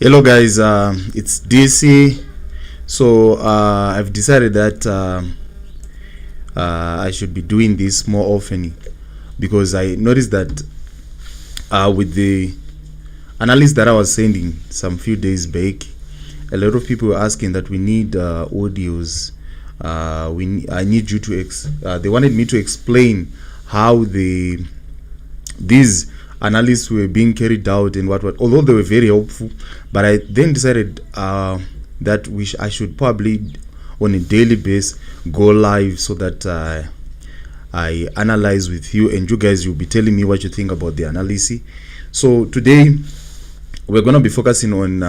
Hello guys, it's DC. So I've decided that I should be doing this more often because I noticed that with the analysis that I was sending some few days back, a lot of people were asking that we need audios. I need you to they wanted me to explain how these analyses were being carried out and what. Although they were very helpful, but I then decided that I should probably on a daily basis go live so that I analyze with you, and you guys will be telling me what you think about the analysis. So today we're going to be focusing on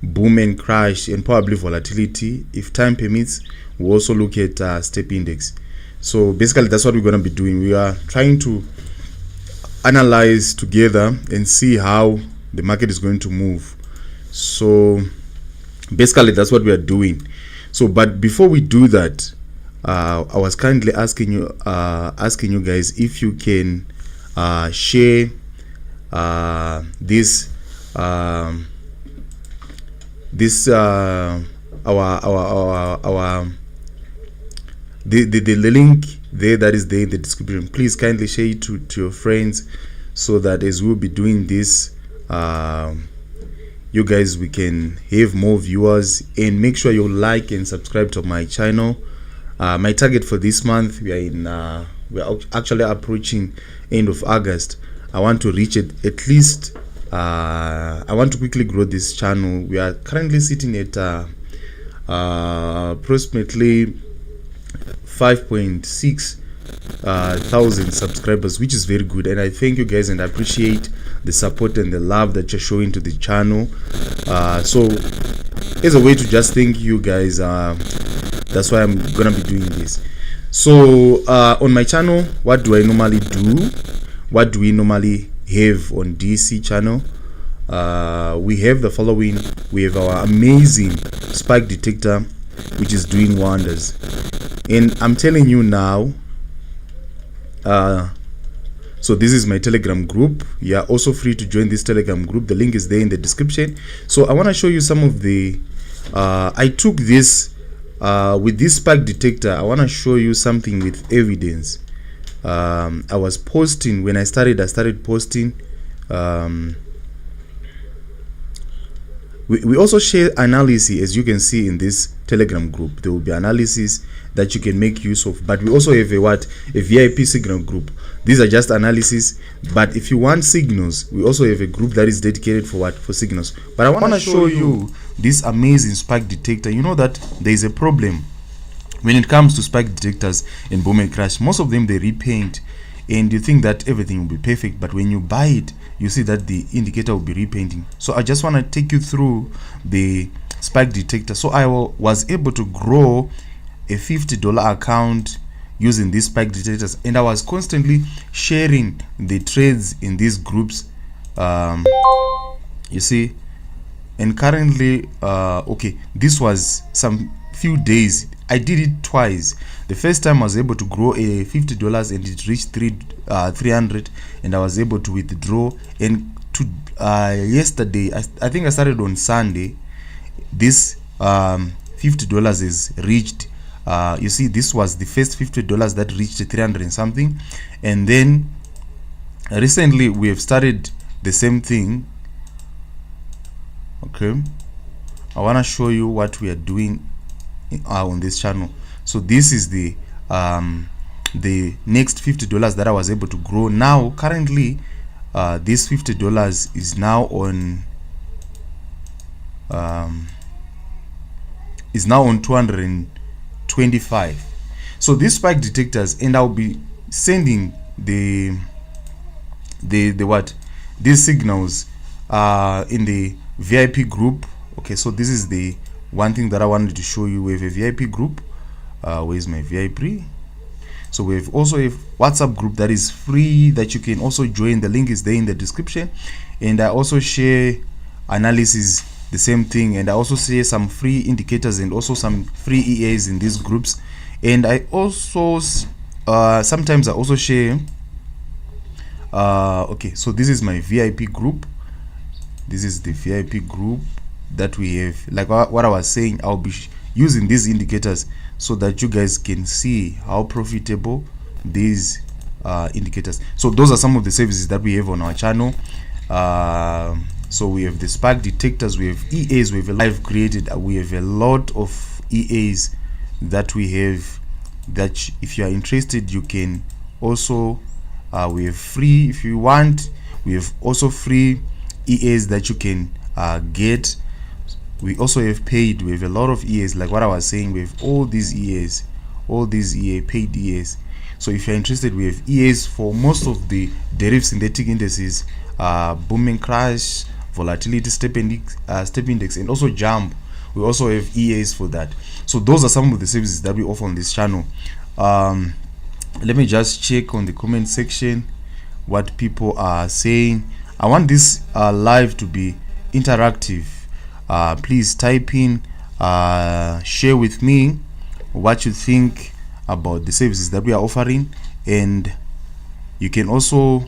boom and crash and probably volatility. If time permits, we'll also look at step index. So basically that's what we're going to be doing. We are trying to analyze together and see how the market is going to move. So basically that's what we are doing. So but before we do that, I was kindly asking you guys if you can share this the link there that is there in the description. Please kindly share it to your friends so that as we'll be doing this, you guys, we can have more viewers. And make sure you like and subscribe to my channel. My target for this month, we are actually approaching end of August. I want to reach it at least. I want to quickly grow this channel. We are currently sitting at approximately 5.6 thousand subscribers, which is very good, and I thank you guys and I appreciate the support and the love that you're showing to the channel. So as a way to just thank you guys, that's why I'm gonna be doing this. So on my channel, what do I normally do? What do we normally have on DC channel? We have the following. We have our amazing spike detector, which is doing wonders, and I'm telling you now. So this is my Telegram group. You are also free to join this Telegram group. The link is there in the description. So I want to show you some of the I took this with this spike detector. I want to show you something with evidence. I was posting when I started posting. We also share analysis, as you can see in this Telegram group. There will be analysis that you can make use of, but we also have a VIP signal group. These are just analysis, but if you want signals, we also have a group that is dedicated for signals. But I want to show you this amazing spike detector. You know that there is a problem when it comes to spike detectors in boom and crash. Most of them, they repaint, and you think that everything will be perfect, but when you buy it, you see that the indicator will be repainting. So I just want to take you through the spike detector. So I was able to grow a $50 account using these spike detectors, and I was constantly sharing the trades in these groups, you see. And currently okay, this was some few days. I did it twice. The first time I was able to grow a $50 and it reached 300, and I was able to withdraw. And to yesterday, I think I started on Sunday, this $50 is reached. You see, this was the first $50 that reached 300 and something, and then recently we have started the same thing. Okay, I want to show you what we are doing on this channel. So this is the next $50 that I was able to grow. Now currently this $50 is now on 225. So these spike detectors, and I'll be sending these signals in the VIP group. Okay, so this is the one thing that I wanted to show you. We have a VIP group. Where's my VIP? So we have also a WhatsApp group that is free that you can also join. The link is there in the description. And I also share analysis, the same thing, and I also share some free indicators and also some free EAs in these groups. And I also sometimes I also share okay, so this is my VIP group. This is the VIP group that we have. Like what I was saying, I'll be using these indicators so that you guys can see how profitable these indicators. So those are some of the services that we have on our channel. So we have the spark detectors, we have EAs, we have a live created, we have a lot of EAs that we have, that if you are interested you can also we have free if you want. We have also free EAs that you can get. We also have paid. We have a lot of EAs, like what I was saying. We have all these EAs, paid EAs. So if you're interested, we have EAs for most of the derivative synthetic indices, booming crash, volatility, step index, and also jump. We also have EAs for that. So those are some of the services that we offer on this channel. Let me just check on the comment section what people are saying. I want this live to be interactive. Please type in, share with me what you think about the services that we are offering, and you can also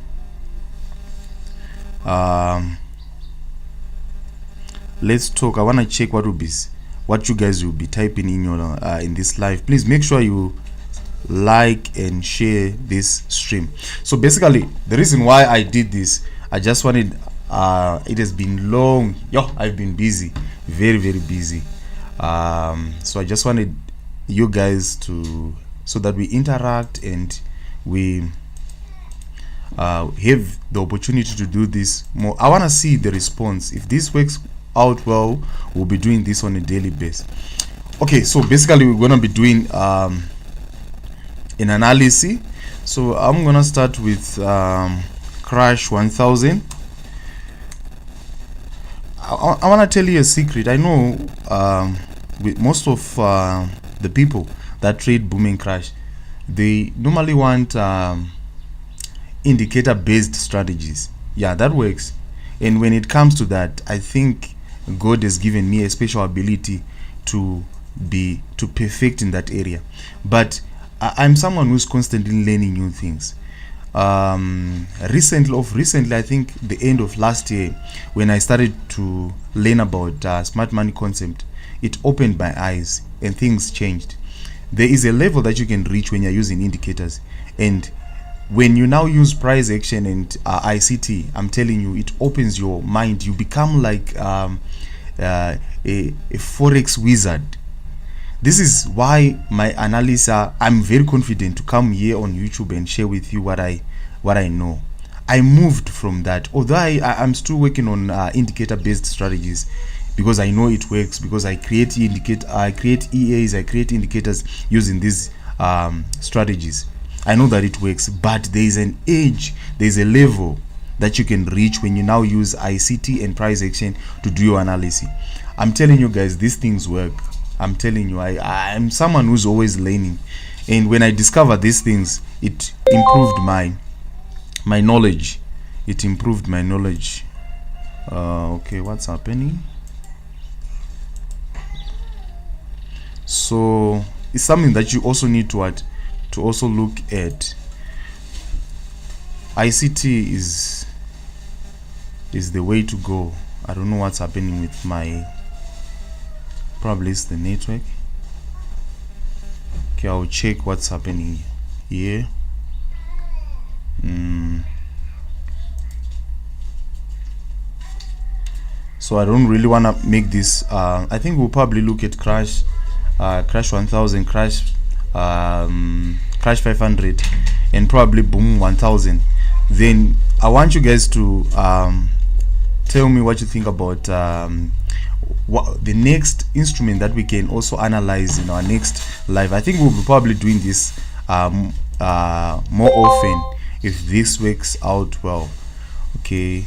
let's talk. I want to check what you guys will be typing in your in this live. Please make sure you like and share this stream. So basically the reason why I did this, I just wanted it has been long. I've been busy, very busy. So I just wanted you guys to, so that we interact and we have the opportunity to do this more. I want to see the response. If this works out well, we'll be doing this on a daily basis. Okay, so basically we're going to be doing in Analysi. So I'm gonna start with crash 1000. I want to tell you a secret. I know with most of the people that trade booming crash, they normally want indicator based strategies. Yeah, that works. And when it comes to that, I think God has given me a special ability to perfect in that area. But I'm someone who's constantly learning new things. Recently, I think the end of last year, when I started to learn about smart money concept, it opened my eyes and things changed. There is a level that you can reach when you're using indicators, and when you now use price action and ICT, I'm telling you, it opens your mind. You become like a forex wizard. This is why my analysis, I'm very confident to come here on YouTube and share with you what I know. I moved from that, although I'm still working on indicator based strategies, because I know it works, because I create EAs, I create indicators using these strategies. I know that it works, but there is an edge, there is a level that you can reach when you now use ICT and price action to do your analysis. I'm telling you guys, these things work. I'm telling you, I'm someone who's always learning, and when I discover these things, it improved my knowledge. It improved my knowledge. Okay, what's happening? So it's something that you also need to also look at. ICT is the way to go. I don't know what's happening with my, probably it's the network. Okay, I'll check what's happening here. So I don't really want to make this. I think we'll probably look at crash 1000, crash 500, and probably boom 1000. Then I want you guys to tell me what you think about what the next instrument that we can also analyze in our next live. I think we'll be probably doing this more often if this works out well. Okay,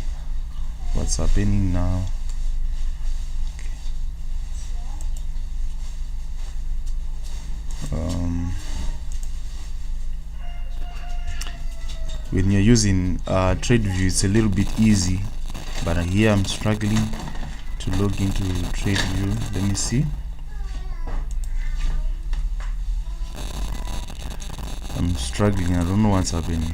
what's happening now? When you're using TradeView, it's a little bit easy, but here I'm struggling to log into TradeView. Let me see. I'm struggling. I don't know what's happening.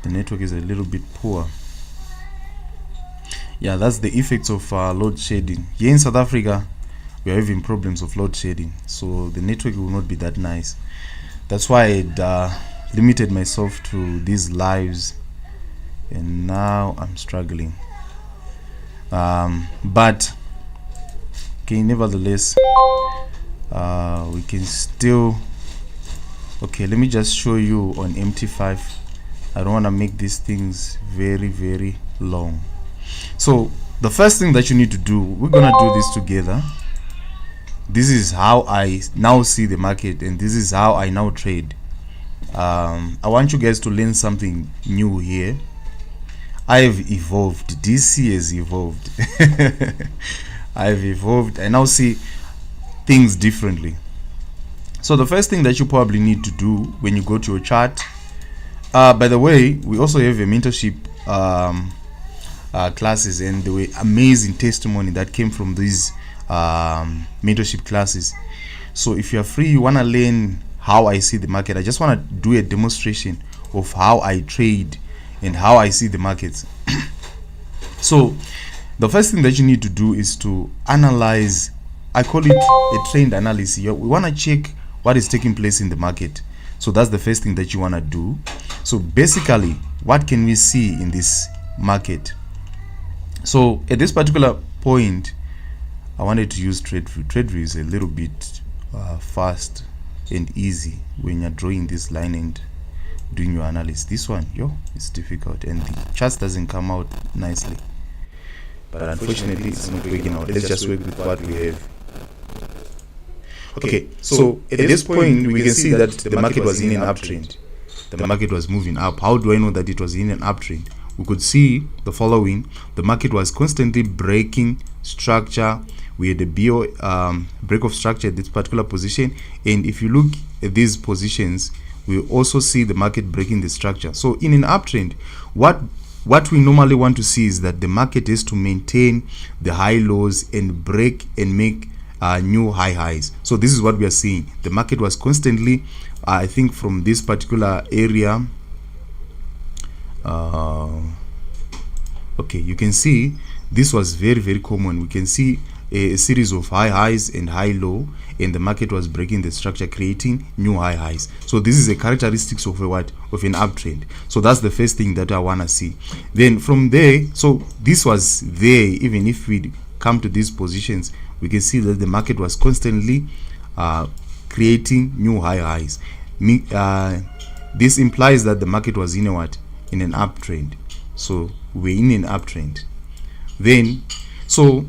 The network is a little bit poor. Yeah, that's the effects of load shedding. Here in South Africa, we are having problems of load shedding, so the network will not be that nice. That's why I limited myself to these lives, and now I'm struggling. But okay, nevertheless, we can still. Okay, let me just show you on MT5. I don't want to make these things very long. So the first thing that you need to do, we're gonna do this together. This is how I now see the market, and this is how I now trade. I want you guys to learn something new here. I have evolved. DC has evolved. I have evolved. I now see things differently. So the first thing that you probably need to do when you go to your chart, by the way, we also have a mentorship classes, and there were amazing testimony that came from these mentorship classes. So if you are free, you want to learn how I see the market, I just want to do a demonstration of how I trade and how I see the markets. So the first thing that you need to do is to analyze. I call it a trend analysis. We want to check what is taking place in the market. So that's the first thing that you want to do. So basically, what can we see in this market? So at this particular point, I wanted to use TradeView. TradeView is a little bit fast and easy when you're drawing this line and doing your analysis. This one, it's difficult, and the chart doesn't come out nicely. But unfortunately, it's not working out. Let's just work with what we have. Okay, so at this point, we can see that the market was in an uptrend. The market was moving up. How do I know that it was in an uptrend? We could see the following. The market was constantly breaking structure. We had a BO break of structure at this particular position. And if you look at these positions, we also see the market breaking the structure. So in an uptrend, what we normally want to see is that the market is to maintain the high lows and break and make new high highs. So this is what we are seeing. The market was constantly, I think from this particular area, okay, you can see this was very common. We can see a series of high highs and high low, and the market was breaking the structure, creating new high highs. So this is a characteristics of an uptrend. So that's the first thing that I want to see. Then from there, so this was there. Even if we come to these positions, we can see that the market was constantly creating new high highs. This implies that the market was in an uptrend. So we're in an uptrend. Then, so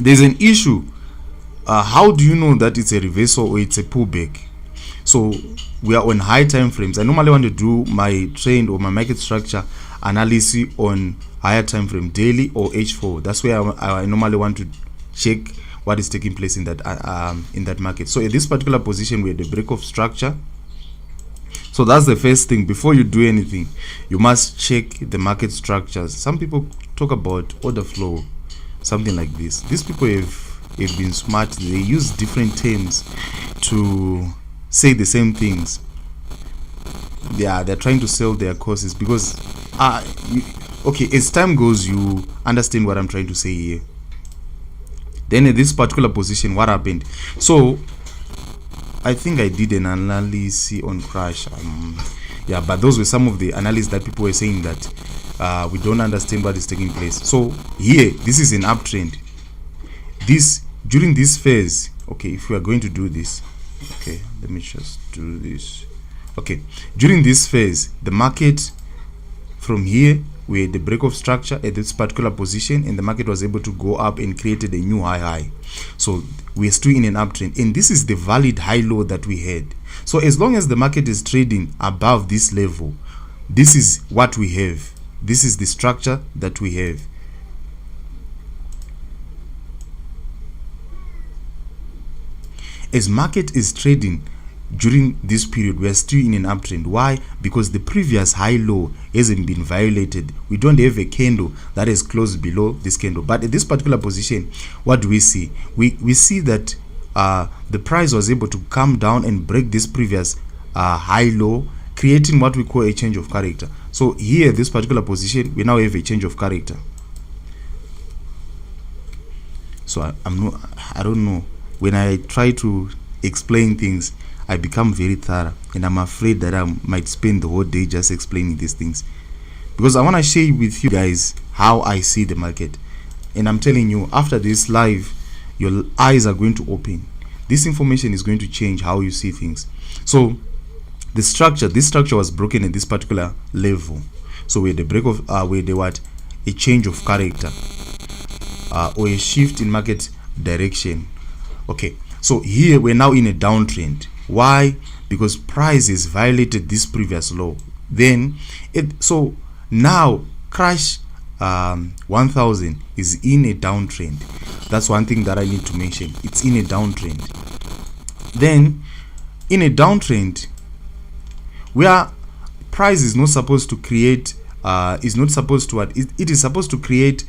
there's an issue. How do you know that it's a reversal or it's a pullback? So we are on high time frames. I normally want to do my trend or my market structure analysis on higher time frame, daily or H4. That's where I normally want to check what is taking place in that market. So at this particular position, we had a break of structure. So that's the first thing. Before you do anything, you must check the market structures. Some people talk about order flow, something like this. These people have been smart. They use different terms to say the same things. They're trying to sell their courses because okay, as time goes, you understand what I'm trying to say here. Then at this particular position, what happened? So I think I did an analysis on crash. Yeah, but those were some of the analysis that people were saying that we don't understand what is taking place. So here, this is an uptrend. During this phase, okay, if we are going to do this, okay, let me just do this. Okay, during this phase, the market from here, we had the break of structure at this particular position, and the market was able to go up and created a new high. So we are still in an uptrend, and this is the valid high low that we had. So as long as the market is trading above this level, this is what we have. This is the structure that we have. As market is trading during this period, we are still in an uptrend. Why? Because the previous high low hasn't been violated. We don't have a candle that is closed below this candle. But at this particular position, what do we see? We see that the price was able to come down and break this previous high low, creating what we call a change of character. So here, this particular position, we now have a change of character. So I don't know, when I try to explain things, I become very thorough, and I'm afraid that I might spend the whole day just explaining these things, because I want to share with you guys how I see the market. And I'm telling you, after this live, your eyes are going to open. This information is going to change how you see things. So this structure was broken at this particular level. So we had a break of we had a change of character, or a shift in market direction. Okay, so here we're now in a downtrend. Why? Because prices violated this previous low. Then so now crash 1000 is in a downtrend. That's one thing that I need to mention. It's in a downtrend. Then in a downtrend, where price is not supposed to create it is supposed to create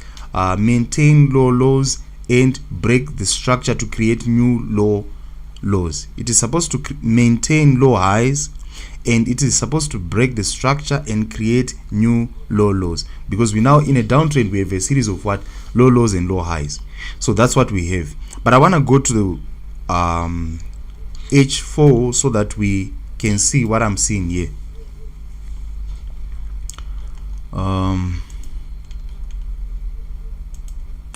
maintain low lows and break the structure to create new low lows. It is supposed to maintain low highs, and it is supposed to break the structure and create new low lows, because we now in a downtrend, we have a series of low lows and low highs. So that's what we have. But I want to go to the H4 so that we can see what I'm seeing here.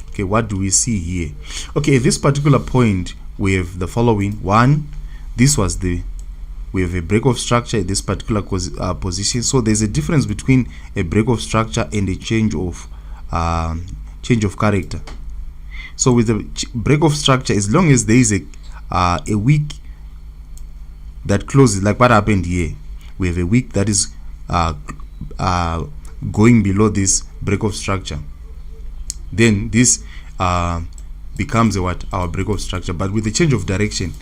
Okay, what do we see here? Okay, at this particular point, we have the following. One, we have a break of structure at this particular position. So there's a difference between a break of structure and a change of character. So with the break of structure, as long as there is a wick that closes, like what happened here, we have a wick that is going below this break of structure, then this becomes our break of structure. But with the change of direction,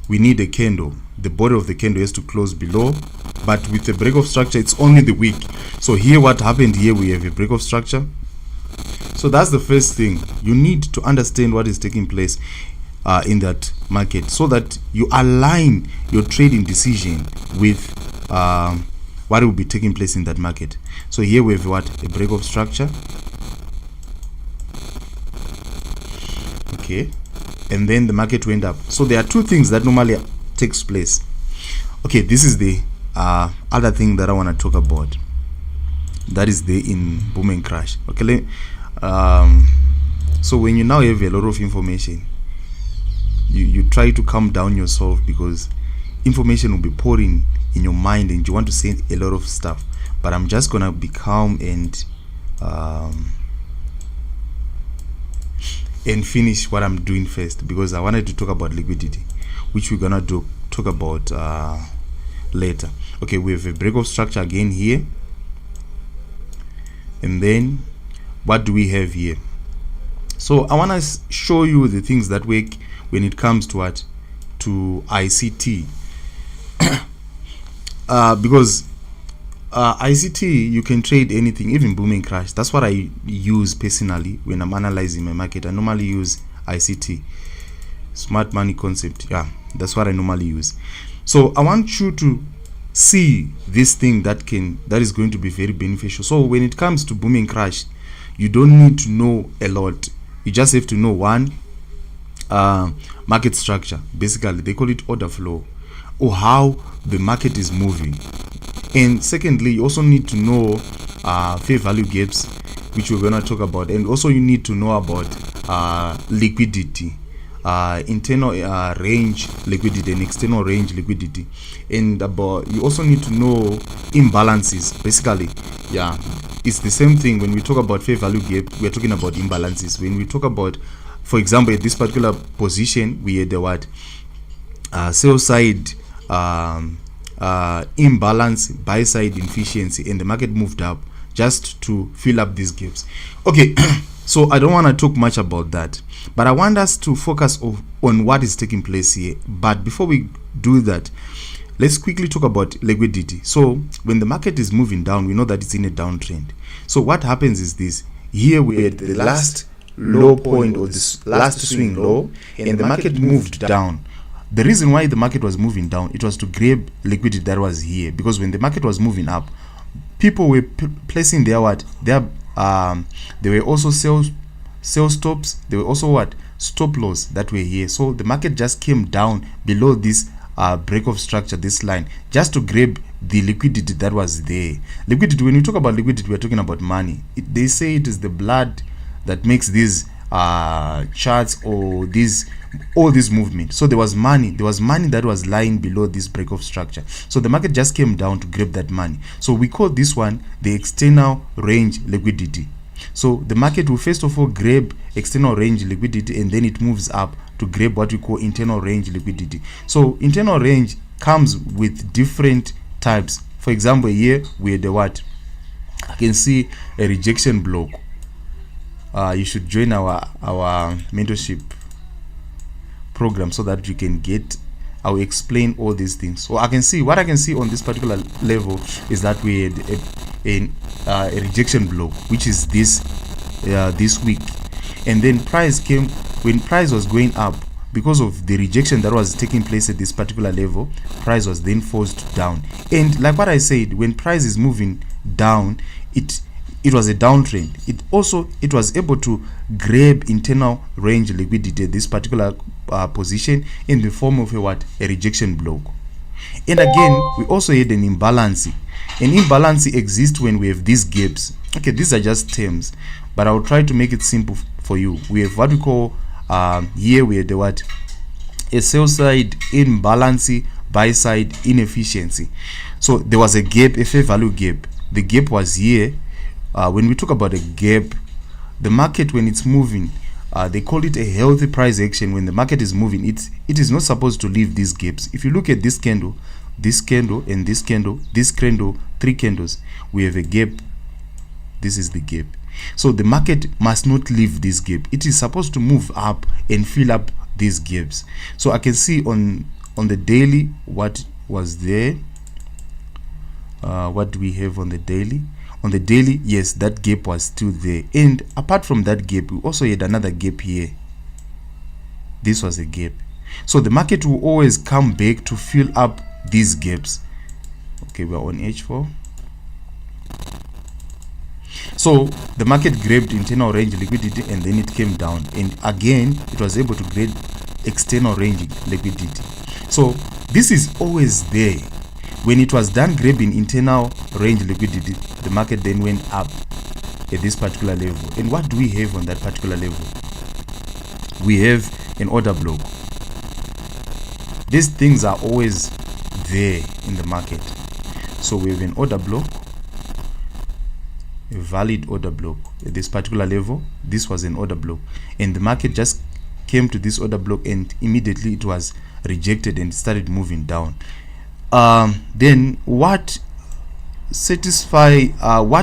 we need a candle. The body of the candle has to close below, but with the break of structure, it's only the wick. So here, what happened here, we have a break of structure. So that's the first thing. You need to understand what is taking place in that market, so that you align your trading decision with what will be taking place in that market. So here we have a break of structure. Okay, and then the market went up. So there are two things that normally takes place. Okay, this is the other thing that I want to talk about. That is the in boom and crash. Okay, so when you now have a lot of information, you try to calm down yourself, because information will be pouring in your mind and you want to say a lot of stuff. But I'm just gonna be calm and finish what I'm doing first, because I wanted to talk about liquidity, which we're gonna talk about later. Okay, we have a break of structure again here, and then what do we have here? So I want to show you the things that work when it comes to ICT. Because ICT, you can trade anything, even booming crash. That's what I use personally when I'm analyzing my market. I normally use ICT, smart money concept. Yeah, that's what I normally use. So I want you to see this thing that is going to be very beneficial. So when it comes to booming crash, you don't need to know a lot. You just have to know one, market structure. Basically, they call it order flow, or how the market is moving. And secondly, you also need to know fair value gaps, which we're going to talk about. And also you need to know about liquidity, internal range liquidity and external range liquidity. And you also need to know imbalances. Basically, yeah, it's the same thing. When we talk about fair value gap, we're talking about imbalances. When we talk about, for example, at this particular position, we had the sell side imbalance, buy side inefficiency, and the market moved up just to fill up these gaps. Okay, so I don't want to talk much about that, but I want us to focus on what is taking place here. But before we do that, let's quickly talk about liquidity. So when the market is moving down, we know that it's in a downtrend. So what happens is this: here we had the last low point, or this last swing low, and the market moved down. the reason why the market was moving down, it was to grab liquidity that was here, because when the market was moving up, people were placing their what, their there were also sell stops, there were also what, stop loss that were here. So the market just came down below this break of structure, this line, just to grab the liquidity that was there. Liquidity, when we talk about liquidity, we're talking about money. They say it is the blood that makes these charts or all this movement. So there was money that was lying below this break of structure. So the market just came down to grab that money. So we call this one the external range liquidity. So the market will first of all grab external range liquidity, and then it moves up to grab what we call internal range liquidity. So internal range comes with different types. For example, here we had the what, I can see a rejection block. You should join our mentorship program so that you can get, I will explain all these things. So I can see, what I can see on this particular level is that we had a rejection block, which is this week, and then price came, when price was going up, because of the rejection that was taking place at this particular level, price was then forced down. And like what I said, when price is moving down, it was a downtrend. It was able to grab internal range liquidity at this particular position in the form of a rejection block. And again, we also had an imbalance. An imbalance exists when we have these gaps. Okay, these are just terms, but I'll try to make it simple for you. We have what we call here we had the what, a sell side imbalance, buy side inefficiency. So there was a gap, a fair value gap. The gap was here. When we talk about a gap, the market, when it's moving, they call it a healthy price action. When the market is moving, it is not supposed to leave these gaps. If you look at this candle, and this candle, 3 candles, we have a gap. This is the gap. So the market must not leave this gap. It is supposed to move up and fill up these gaps. So I can see on the daily what was there. What do we have on the daily? On the daily, yes, that gap was still there. And apart from that gap, we also had another gap here. This was a gap. So the market will always come back to fill up these gaps. Okay, we're on H4. So the market grabbed internal range liquidity, and then it came down, and again it was able to grab external range liquidity. So this is always there. When it was done grabbing internal range liquidity, the market then went up at this particular level. And what do we have on that particular level? We have an order block. These things are always there in the market. So we have an order block, a valid order block at this particular level. This was an order block, and the market just came to this order block, and immediately it was rejected and started moving down. Then what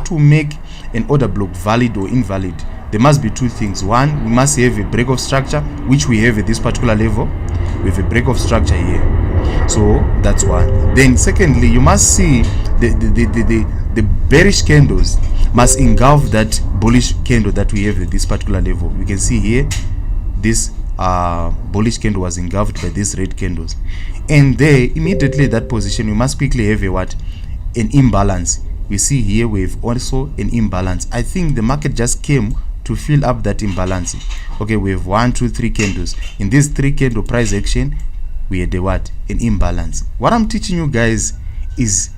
will make an order block valid or invalid? There must be two things. One, we must have a break of structure, which we have at this particular level. We have a break of structure here, so that's one. Then secondly, you must see the bearish candles must engulf that bullish candle that we have at this particular level. We can see here this bullish candle was engulfed by these red candles, and there immediately that position we must quickly have an imbalance. We see here we have also an imbalance. I think the market just came to fill up that imbalance. Okay, we have 1, 2, 3 candles. In this 3 candle price action, we had an imbalance. What I'm teaching you guys is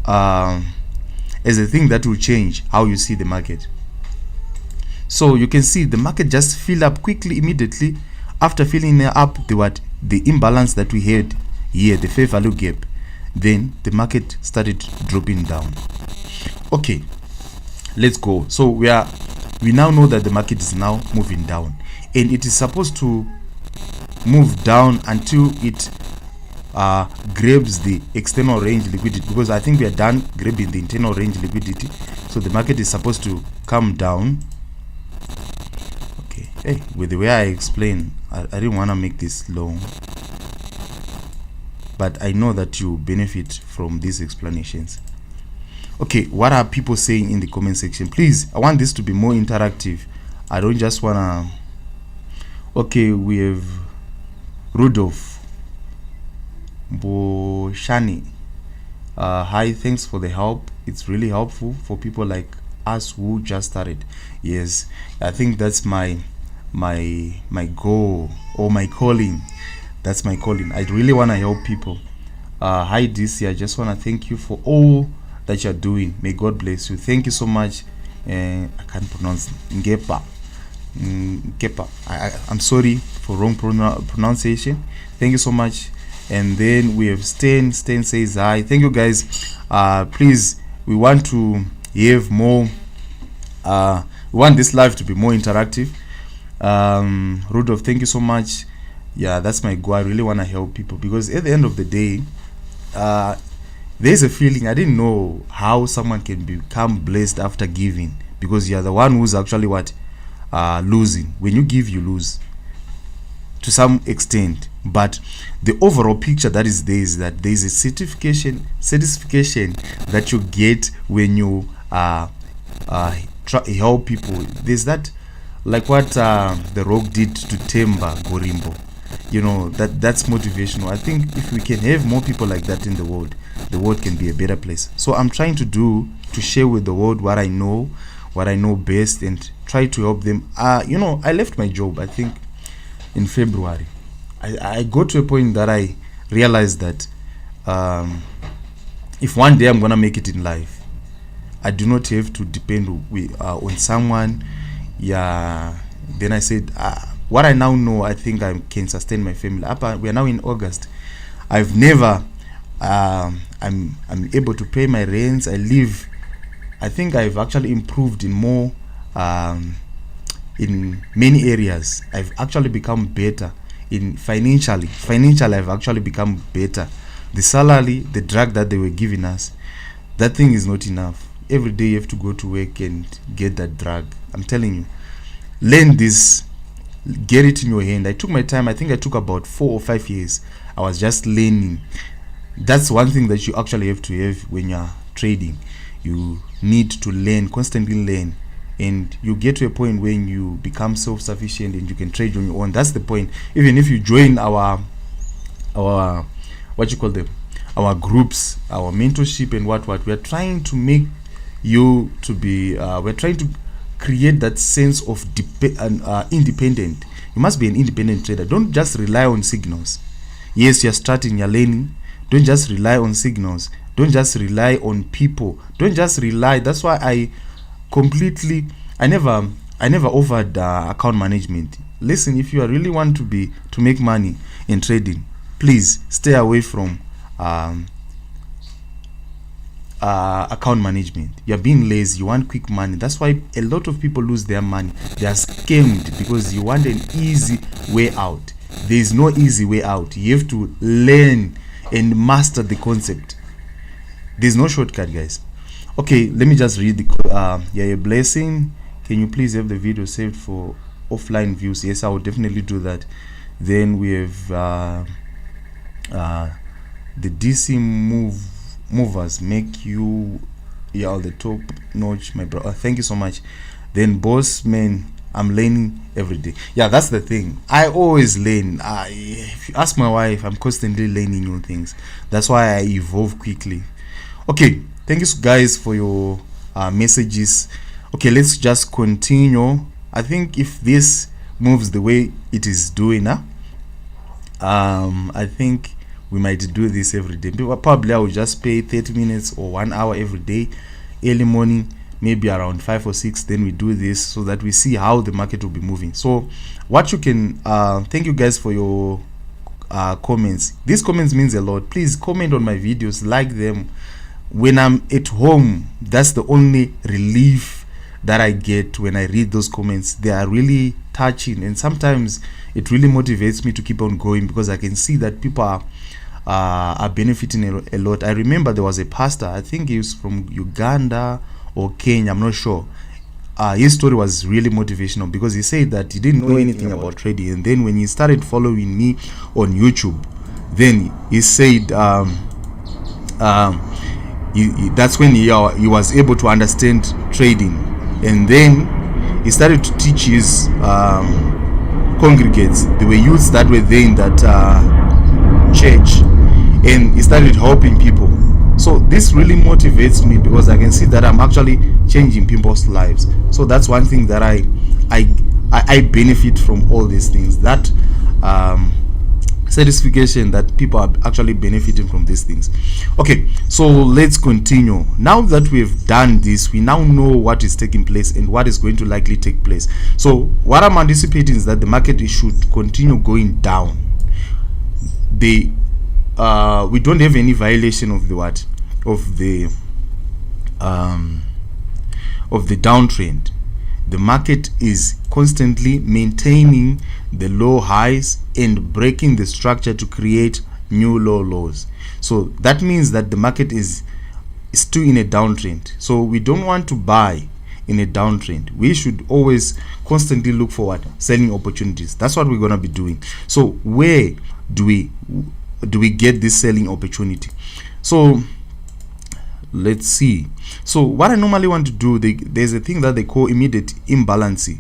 as a thing that will change how you see the market. So you can see the market just fill up quickly immediately. After filling up the imbalance that we had here, the fair value gap, then the market started dropping down. Okay, let's go. So we now know that the market is now moving down, and it is supposed to move down until it grabs the external range liquidity, because I think we are done grabbing the internal range liquidity. So the market is supposed to come down. Okay, hey, with the way I explain, I didn't want to make this long, but I know that you benefit from these explanations. Okay, what are people saying in the comment section? Please, I want this to be more interactive. I don't just wanna. Okay, we have Rudolph. Boshani. Hi, thanks for the help. It's really helpful for people like us who just started. Yes, I think that's my goal, or my calling. That's my calling. I really want to help people. Hi DC, I just want to thank you for all that you're doing. May God bless you. Thank you so much. I can't pronounce Ngepa. Ngepa. I'm sorry for wrong pronunciation. Thank you so much. And then we have Stan says hi. Thank you guys. Please, we want to have more, we want this live to be more interactive. Rudolph, thank you so much. Yeah, that's my goal. I really want to help people, because at the end of the day, there's a feeling, I didn't know how someone can become blessed after giving, because you're the one who's actually losing. When you give, you lose to some extent, but the overall picture that is there is that there is a satisfaction that you get when you help people. There's that, like what The Rock did to Temba Gorimbo. You know, that's motivational. I think if we can have more people like that in the world can be a better place. So I'm trying to share with the world what I know best, and try to help them. You know, I left my job, I think, in February. I got to a point that I realized that if one day I'm gonna make it in life, I do not have to depend on someone. Yeah. Then I said, what I now know, I think I can sustain my family. We are now in August. I've never, I'm able to pay my rents. I live. I think I've actually improved in more, in many areas. I've actually become better in financially. I've actually become better. The salary, the drug that they were giving us, that thing is not enough. Every day you have to go to work and get that drug. I'm telling you, learn this, get it in your hand. I took my time. I think I took about 4 or 5 years. I was just learning. That's one thing that you actually have to have when you're trading. You need to learn, constantly learn, and you get to a point when you become self-sufficient and you can trade on your own. That's the point. Even if you join our what you call them, our groups, our mentorship and what we're trying to make you to be, we're trying to create that sense of independent. You must be an independent trader. Don't just rely on signals. Yes, you're starting, you're learning. Don't just rely on signals. Don't just rely on people. Don't just rely. That's why I never offered account management. Listen, if you really want to make money in trading, please stay away from account management. You're being lazy. You want quick money. That's why a lot of people lose their money. They are scammed because you want an easy way out. There is no easy way out. You have to learn and master the concept. There's no shortcut, guys. Okay, let me just read the a blessing. Can you please have the video saved for offline views? Yes, I will definitely do that. Then we have the DC movers make you the top notch, my bro. Thank you so much. Then boss man, I'm learning every day. Yeah, that's the thing. I always learn. If you ask my wife, I'm constantly learning new things. That's why I evolve quickly. Okay, thank you guys for your messages. Okay, let's just continue. I think if this moves the way it is doing I think we might do this every day. Probably I will just pay 30 minutes or 1 hour every day, early morning, maybe around 5 or 6. Then we do this so that we see how the market will be moving. So what you can thank you guys for your comments. These comments means a lot. Please comment on my videos, like them. When I'm at home, that's the only relief that I get when I read those comments. They are really touching, and sometimes it really motivates me to keep on going, because I can see that people are benefiting a lot. I remember there was a pastor, I think he was from Uganda or Kenya, I'm not sure. His story was really motivational, because he said that he didn't know anything about trading, and then when he started following me on YouTube, then he said that's when he was able to understand trading, and then he started to teach his congregates. There were youths that were there in that church, and it started helping people. So this really motivates me because I can see that I'm actually changing people's lives. So that's one thing that I benefit from all these things, that satisfaction that people are actually benefiting from these things. Okay, so let's continue. Now that we've done this, we now know what is taking place and what is going to likely take place. So what I'm anticipating is that the market should continue going down. We don't have any violation of the downtrend. The market is constantly maintaining the low highs and breaking the structure to create new low lows. So that means that the market is still in a downtrend. So we don't want to buy in a downtrend. We should always constantly look for selling opportunities. That's what we're going to be doing. So where do we get this selling opportunity? So let's see. So what I normally want to do, there's a thing that they call immediate imbalance,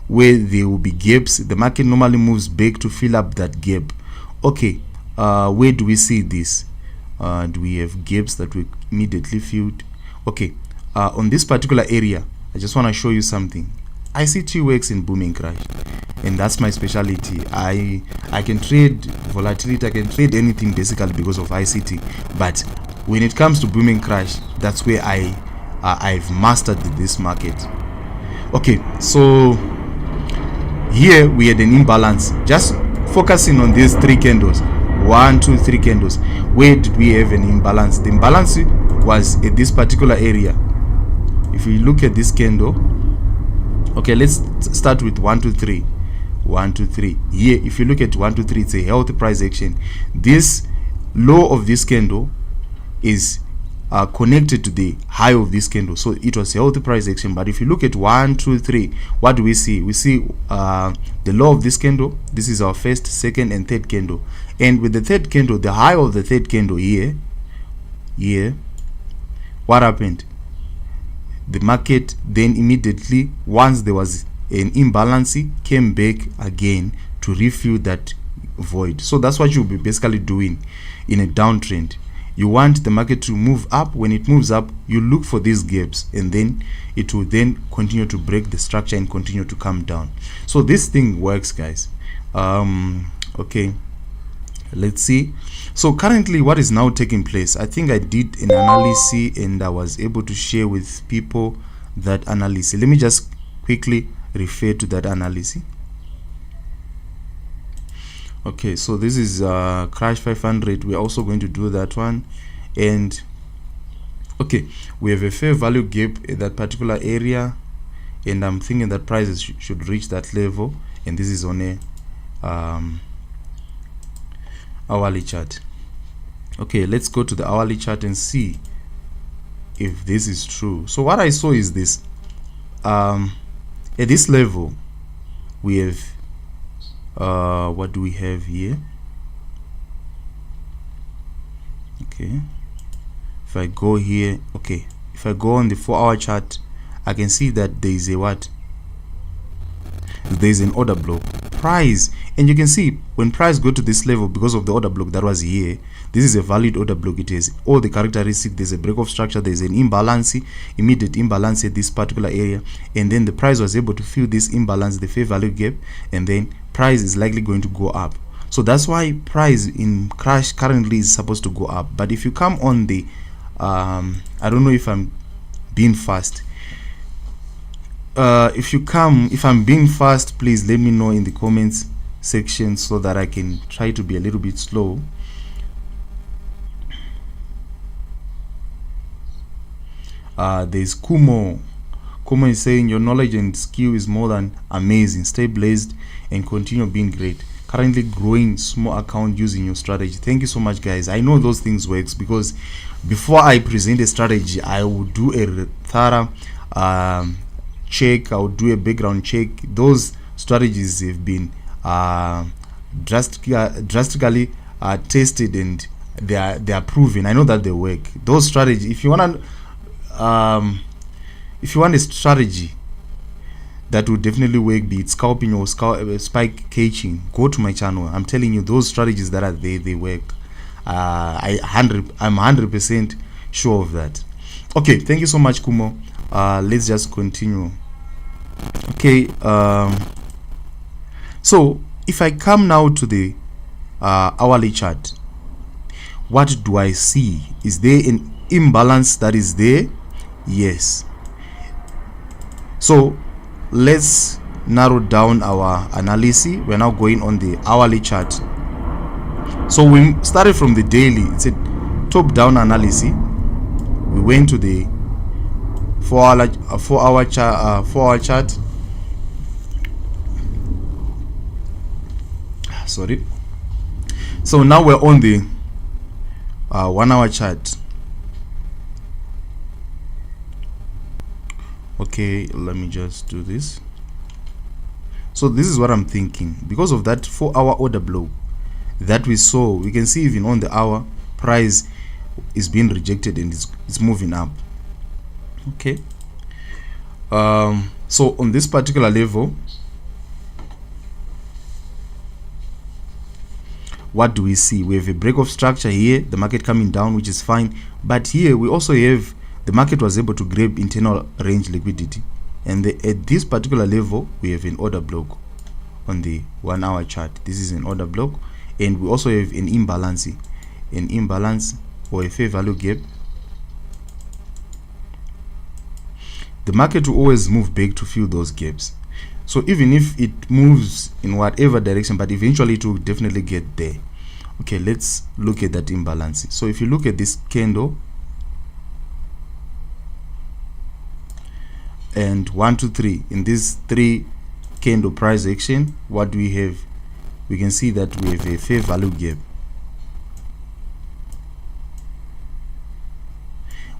where there will be gaps. The market normally moves back to fill up that gap. Okay, where do we see this? Do we have gaps that we immediately filled? Okay, on this particular area, I just want to show you something. ICT works in booming crash, and that's my specialty. I can trade volatility, I can trade anything basically because of ICT. But when it comes to booming crash, that's where I've mastered this market. Okay, so here we had an imbalance. Just focusing on these three candles, 1, 2, 3 candles. Where did we have an imbalance? The imbalance was at this particular area. If we look at this candle, okay, let's start with 1, 2, 3. 1, 2, 3. Here, if you look at 1, 2, 3, it's a healthy price action. This low of this candle is connected to the high of this candle, so it was a healthy price action. But if you look at 1, 2, 3, what do we see? We see the low of this candle. This is our first, second, and third candle. And with the third candle, the high of the third candle here, what happened? The market then immediately, once there was an imbalance, came back again to refill that void. So that's what you'll be basically doing in a downtrend. You want the market to move up. When it moves up, you look for these gaps, and then it will then continue to break the structure and continue to come down. So this thing works, guys. Okay, let's see. So currently what is now taking place, I think I did an Analysi and I was able to share with people that Analysi. Let me just quickly refer to that Analysi. Okay, so this is crash 500. We're also going to do that one. And okay, we have a fair value gap in that particular area, and I'm thinking that prices should reach that level. And this is on a hourly chart. Okay, let's go to the hourly chart and see if this is true. So what I saw is this. At this level, we have what do we have here? Okay, if I go here, okay, if I go on the 4-hour chart, I can see that there is a what? There is an order block price, and you can see when price go to this level, because of the order block that was here, this is a valid order block. It has all the characteristics. There's a break of structure, there's an imbalance, immediate imbalance at this particular area, and then the price was able to fill this imbalance, the fair value gap, and then price is likely going to go up. So that's why price in crash currently is supposed to go up. But if you come on the I don't know if I'm being fast. If I'm being fast, please let me know in the comments section so that I can try to be a little bit slow. There's Kumo. Kumo is saying your knowledge and skill is more than amazing. Stay blessed and continue being great. Currently growing small account using your strategy. Thank you so much, guys. I know those things works because before I present a strategy, I will do a thorough check. I will do a background check. Those strategies have been drastically tested, and they are proven. I know that they work. Those strategies, if you want a strategy that will definitely work, be it scalping or spike catching, go to my channel. I'm telling you, those strategies that are there, they work. I'm 100% sure of that. Okay, thank you so much, Kumo. Let's just continue. Okay, so if I come now to the hourly chart, what do I see? Is there an imbalance that is there? Yes. So let's narrow down our analysis. We're now going on the hourly chart. So we started from the daily. It's a top down analysis. We went to the 4 hour chart. Sorry. So now we're on the 1 hour chart. Okay, let me just do this. So this is what I'm thinking. Because of that 4 hour order block that we saw, we can see even on the hour, price is being rejected and it's moving up. Okay. So on this particular level, what do we see? We have a break of structure here, the market coming down, which is fine. But here we also have the market was able to grab internal range liquidity. And at this particular level, we have an order block on the 1 hour chart. This is an order block. And we also have an imbalance or a fair value gap. The market will always move back to fill those gaps. So even if it moves in whatever direction, but eventually it will definitely get there. Okay, let's look at that imbalance. So if you look at this candle, and 1, 2, 3, in this 3 candle price action, what do we have? We can see that we have a fair value gap,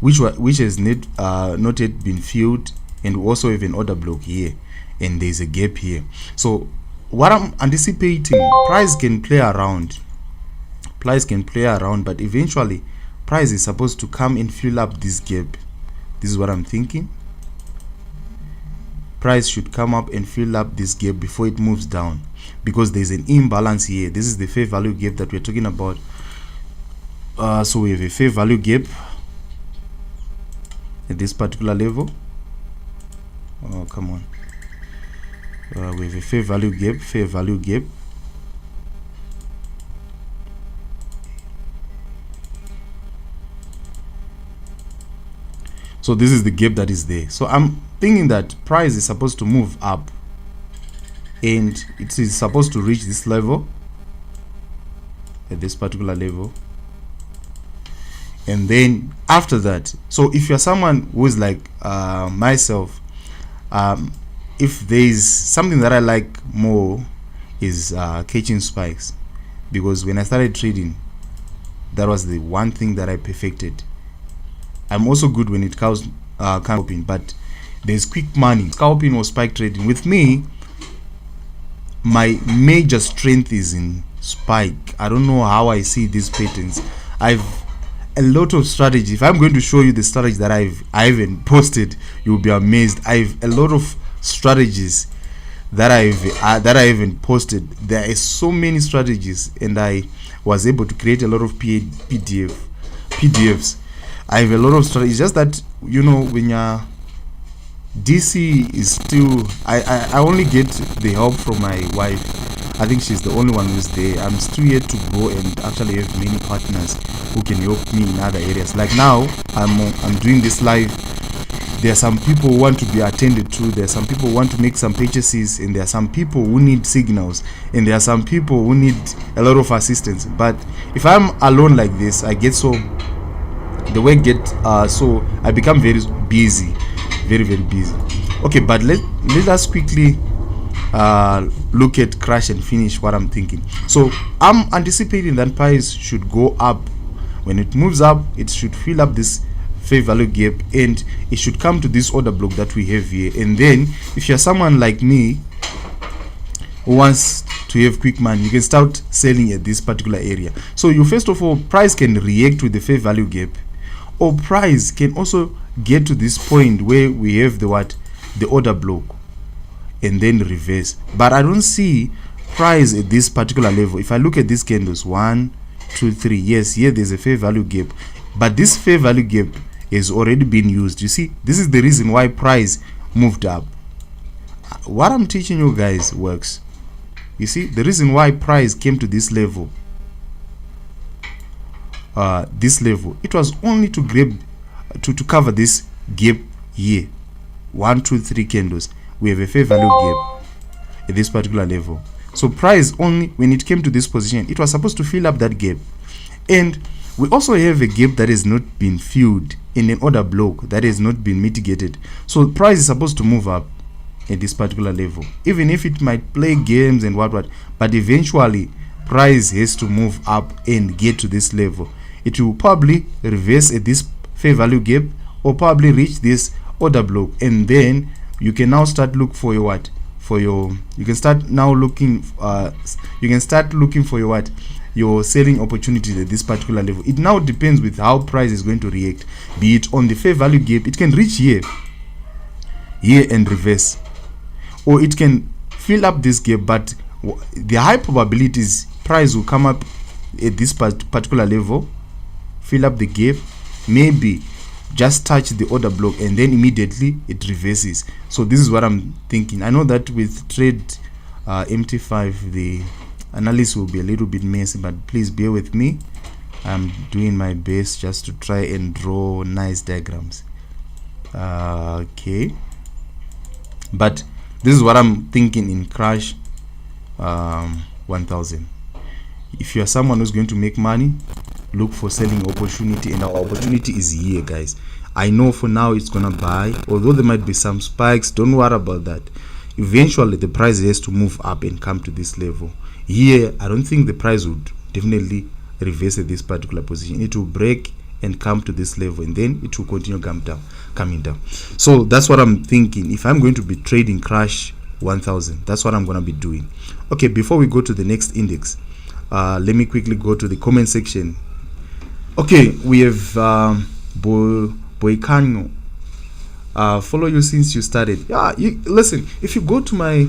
which has not yet been filled, and we also have an order block here, and there's a gap here. So what I'm anticipating, price can play around, but eventually price is supposed to come and fill up this gap. This is what I'm thinking. Price should come up and fill up this gap before it moves down, because there's an imbalance here. This is the fair value gap that we're talking about. So we have a fair value gap at this particular level. Oh, come on. We have a fair value gap. So this is the gap that is there. So I'm thinking that price is supposed to move up, and it is supposed to reach this level, at this particular level. And then after that, so if you're someone who is like myself, if there is something that I like more is catching spikes, because when I started trading, that was the one thing that I perfected. I'm also good when it comes scalping, but there's quick money, scalping or spike trading. With me, my major strength is in spike. I don't know how I see these patterns. I've a lot of strategy. If I'm going to show you the strategy that I haven't posted, you'll be amazed. I've a lot of strategies that I haven't posted. There are so many strategies, and I was able to create a lot of PDFs. I have a lot of strategies. Just that, you know, when you're DC is still, I only get the help from my wife. I think she's the only one who's there. I'm still yet to go and actually have many partners who can help me in other areas. Like now, I'm doing this live. There are some people who want to be attended to. There are some people who want to make some purchases, and there are some people who need signals, and there are some people who need a lot of assistance. But if I'm alone like this, I get so the work so I become very busy, very busy. Okay, but let us quickly look at crash and finish what I'm thinking. So I'm anticipating that price should go up. When it moves up, it should fill up this fair value gap, and it should come to this order block that we have here. And then if you're someone like me who wants to have quick money, you can start selling at this particular area. So you first of all, price can react with the fair value gap, or price can also get to this point where we have the order block and then reverse. But I don't see price at this particular level. If I look at these candles, 1, 2, 3. Yes, here there's a fair value gap, but this fair value gap has already been used. You see, this is the reason why price moved up. What I'm teaching you guys works. You see, the reason why price came to this level, it was only to grab, to cover this gap here. 1, 2, 3 candles. We have a fair value gap at this particular level. So price, only when it came to this position, it was supposed to fill up that gap. And we also have a gap that has not been filled in an order block that has not been mitigated. So price is supposed to move up at this particular level, even if it might play games and what, but eventually price has to move up and get to this level. It will probably reverse at this fair value gap, or probably reach this order block, and then you can now start look for your what, for your, you can start now looking for your what, your selling opportunities at this particular level. It now depends with how price is going to react, be it on the fair value gap. It can reach here and reverse, or it can fill up this gap, but the high probability is price will come up at this particular level, fill up the gap, maybe just touch the order block, and then immediately it reverses. So this is what I'm thinking. I know that with trade MT5 the analysis will be a little bit messy, but please bear with me. I'm doing my best just to try and draw nice diagrams. Okay, but this is what I'm thinking in crash 1000. If you are someone who's going to make money, look for selling opportunity, and our opportunity is here, guys. I know for now it's gonna buy, although there might be some spikes. Don't worry about that. Eventually the price has to move up and come to this level. Here I don't think the price would definitely reverse at this particular position. It will break and come to this level, and then it will continue coming down. So that's what I'm thinking. If I'm going to be trading crash 1000, that's what I'm going to be doing. Okay, before we go to the next index, let me quickly go to the comment section. Okay, we have Boykano. Follow you since you started. Listen, if you go to my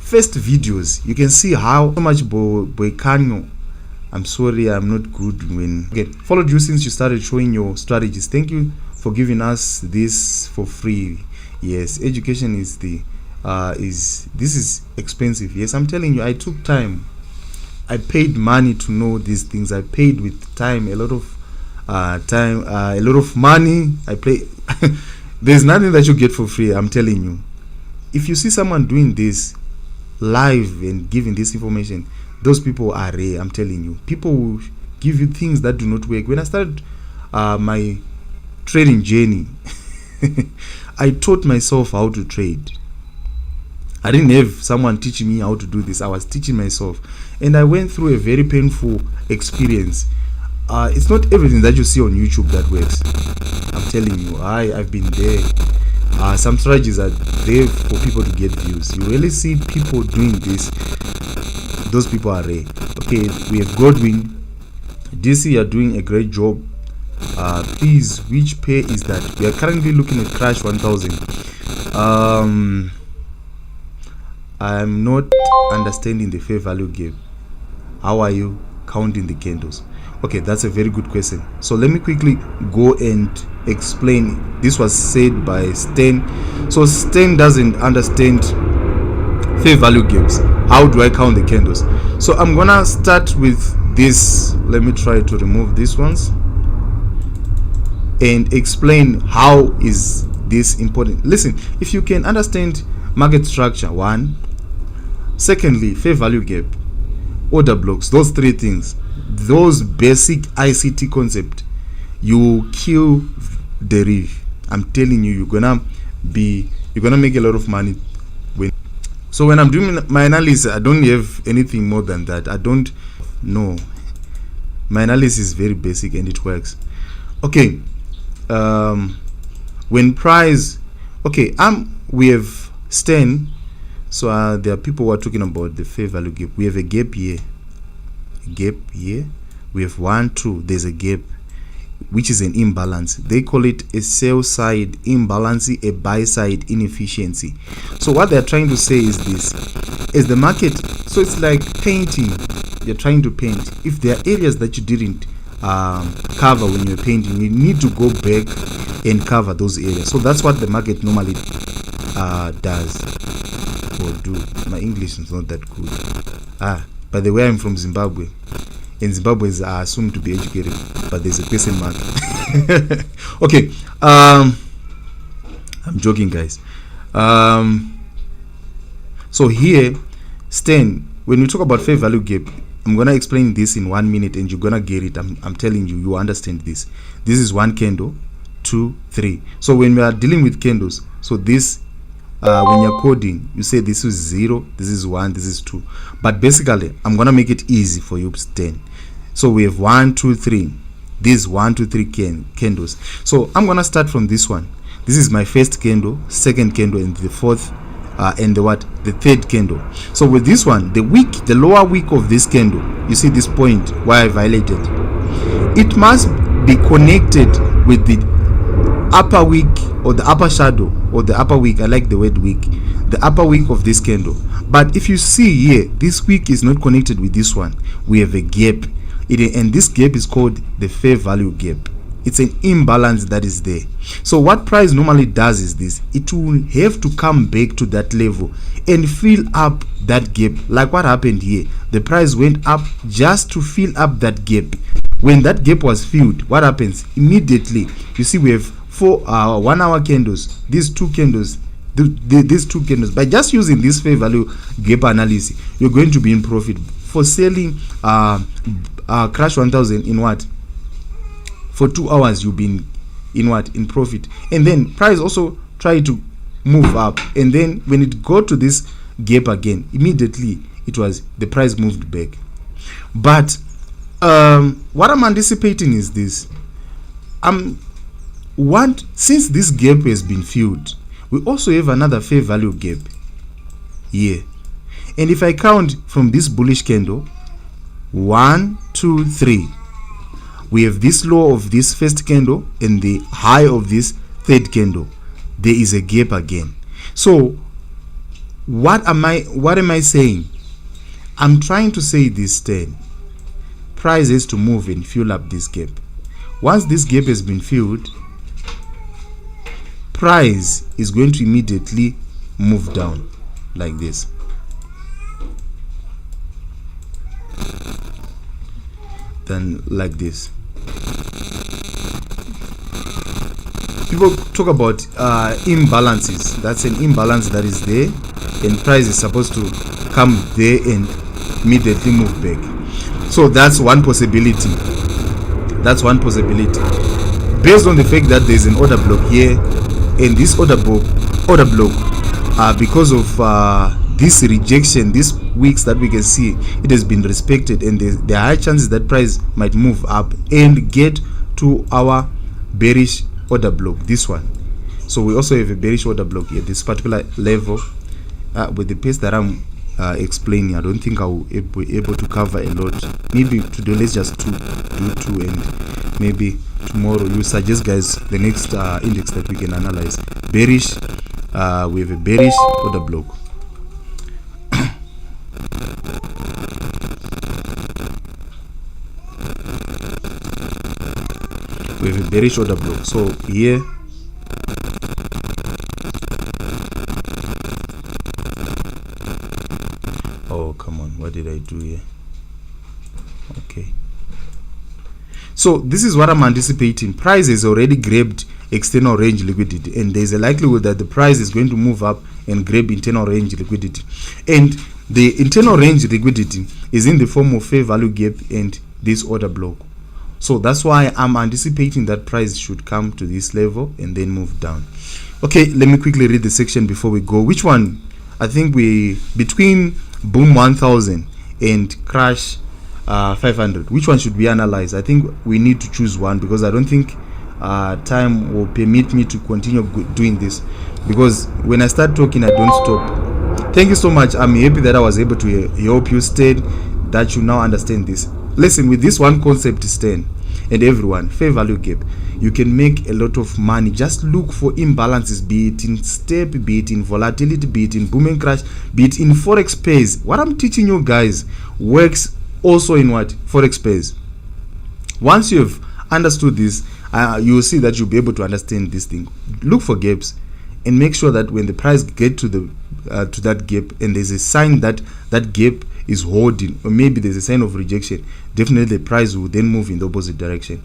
first videos, you can see how much Boykano. I'm sorry, I'm not good when followed you since you started showing your strategies. Thank you for giving us this for free. Yes, education is the this is expensive. Yes, I'm telling you, I took time. I paid money to know these things. I paid with time, a lot of a lot of money. I pay. There's nothing that you get for free. I'm telling you. If you see someone doing this live and giving this information, those people are rare. I'm telling you, people will give you things that do not work. When I started my trading journey, I taught myself how to trade. I didn't have someone teaching me how to do this. I was teaching myself, and I went through a very painful experience. It's not everything that you see on YouTube that works. I'm telling you, I've been there. Some strategies are there for people to get views. You really see people doing this. Those people are rare. Okay, we have Godwin. DC, you are doing a great job. Please, which pair is that? We are currently looking at crash 1000. I'm not understanding the fair value gap. How are you counting the candles? Okay, that's a very good question. So let me quickly go and explain. This was said by Stan. So Stan doesn't understand fair value gaps. How do I count the candles? So I'm gonna start with this. Let me try to remove these ones and explain how is this important. Listen, if you can understand market structure, one, secondly, fair value gap, order blocks, those three things, those basic ICT concept, you kill the reef. I'm telling you, you're gonna make a lot of money. So when I'm doing my analysis, I don't have anything more than that. I don't know. My analysis is very basic and it works. Okay. When price, okay, we have Stan. So there are people who are talking about the fair value gap. We have a gap here. We have 1, 2. There's a gap, which is an imbalance. They call it a sell side imbalance, a buy side inefficiency. So what they're trying to say is this: is the market, so it's like painting. you're trying to paint, if there are areas that you didn't cover when you're painting, you need to go back and cover those areas. So that's what the market normally does or do. My English is not that good. By the way, I'm from Zimbabwe, and Zimbabweans are assumed to be educated, but there's a question mark. Okay, I'm joking, guys. So here, Stan, when we talk about fair value gap, I'm gonna explain this in 1 minute, and you're gonna get it. I'm telling you, you understand this. This is one candle, 2, 3. So when we are dealing with candles, so this, when you're coding, you say this is 0, this is 1, this is 2. But basically, I'm gonna make it easy for you, Stan. So we have 1, 2, 3. These 1, 2, 3 candles. So I'm gonna start from this one. This is my first candle, second candle, and the fourth, and the third candle. So with this one, the lower wick of this candle, you see this point where I violated, it must be connected with the upper wick or the upper shadow or the upper wick. I like the word wick, the upper wick of this candle. But if you see here, this wick is not connected with this one. We have a gap, and this gap is called the fair value gap. It's an imbalance that is there. So what price normally does is this: it will have to come back to that level and fill up that gap, like what happened here. The price went up just to fill up that gap. When that gap was filled, what happens immediately? You see, we have 4 1 hour candles, these two candles, these two candles. By just using this fair value gap analysis, you're going to be in profit for selling crash 1000 in what? For 2 hours you've been in what? In profit. And then price also try to move up, and then when it got to this gap again, immediately the price moved back. But what I'm anticipating is this: since this gap has been filled, we also have another fair value gap here. And if I count from this bullish candle, 1, 2, 3, we have this low of this first candle and the high of this third candle. There is a gap again. So what am I saying? I'm trying to say this: price has to move and fill up this gap. Once this gap has been filled, price is going to immediately move down like this. Then like this. People talk about imbalances. That's an imbalance that is there, and price is supposed to come there and immediately move back. So that's one possibility. Based on the fact that there's an order block here, and this order block, because of this rejection, these weeks that we can see, it has been respected, and there are high chances that price might move up and get to our bearish order block, this one. So we also have a bearish order block at this particular level. With the pace that I'm explaining, I don't think I will be able to cover a lot. Maybe today let's just do 2, and maybe tomorrow you suggest, guys, the next index that we can analyze. Bearish, we have a bearish order block. We have a bearish order block. So here, oh come on, what did I do here? Okay, so this is what I'm anticipating. Price has already grabbed external range liquidity, and there's a likelihood that the price is going to move up and grab internal range liquidity, and the internal range liquidity is in the form of fair value gap and this order block. So that's why I'm anticipating that price should come to this level and then move down. Okay, let me quickly read the section before we go. Which one? I think between boom 1000 and crash 500, which one should we analyze? I think we need to choose one, because I don't think time will permit me to continue doing this, because when I start talking I don't stop. Thank you so much. I'm happy that I was able to help you, that you now understand this. Listen, with this one concept, and everyone, fair value gap, you can make a lot of money. Just look for imbalances, be it in step, be it in volatility, be it in boom and crash, be it in forex space. What I'm teaching you guys works also in what? Forex space. Once you have understood this, you will see that you'll be able to understand this thing. Look for gaps and make sure that when the price get to the to that gap and there's a sign that that gap is holding, or maybe there's a sign of rejection, definitely the price will then move in the opposite direction.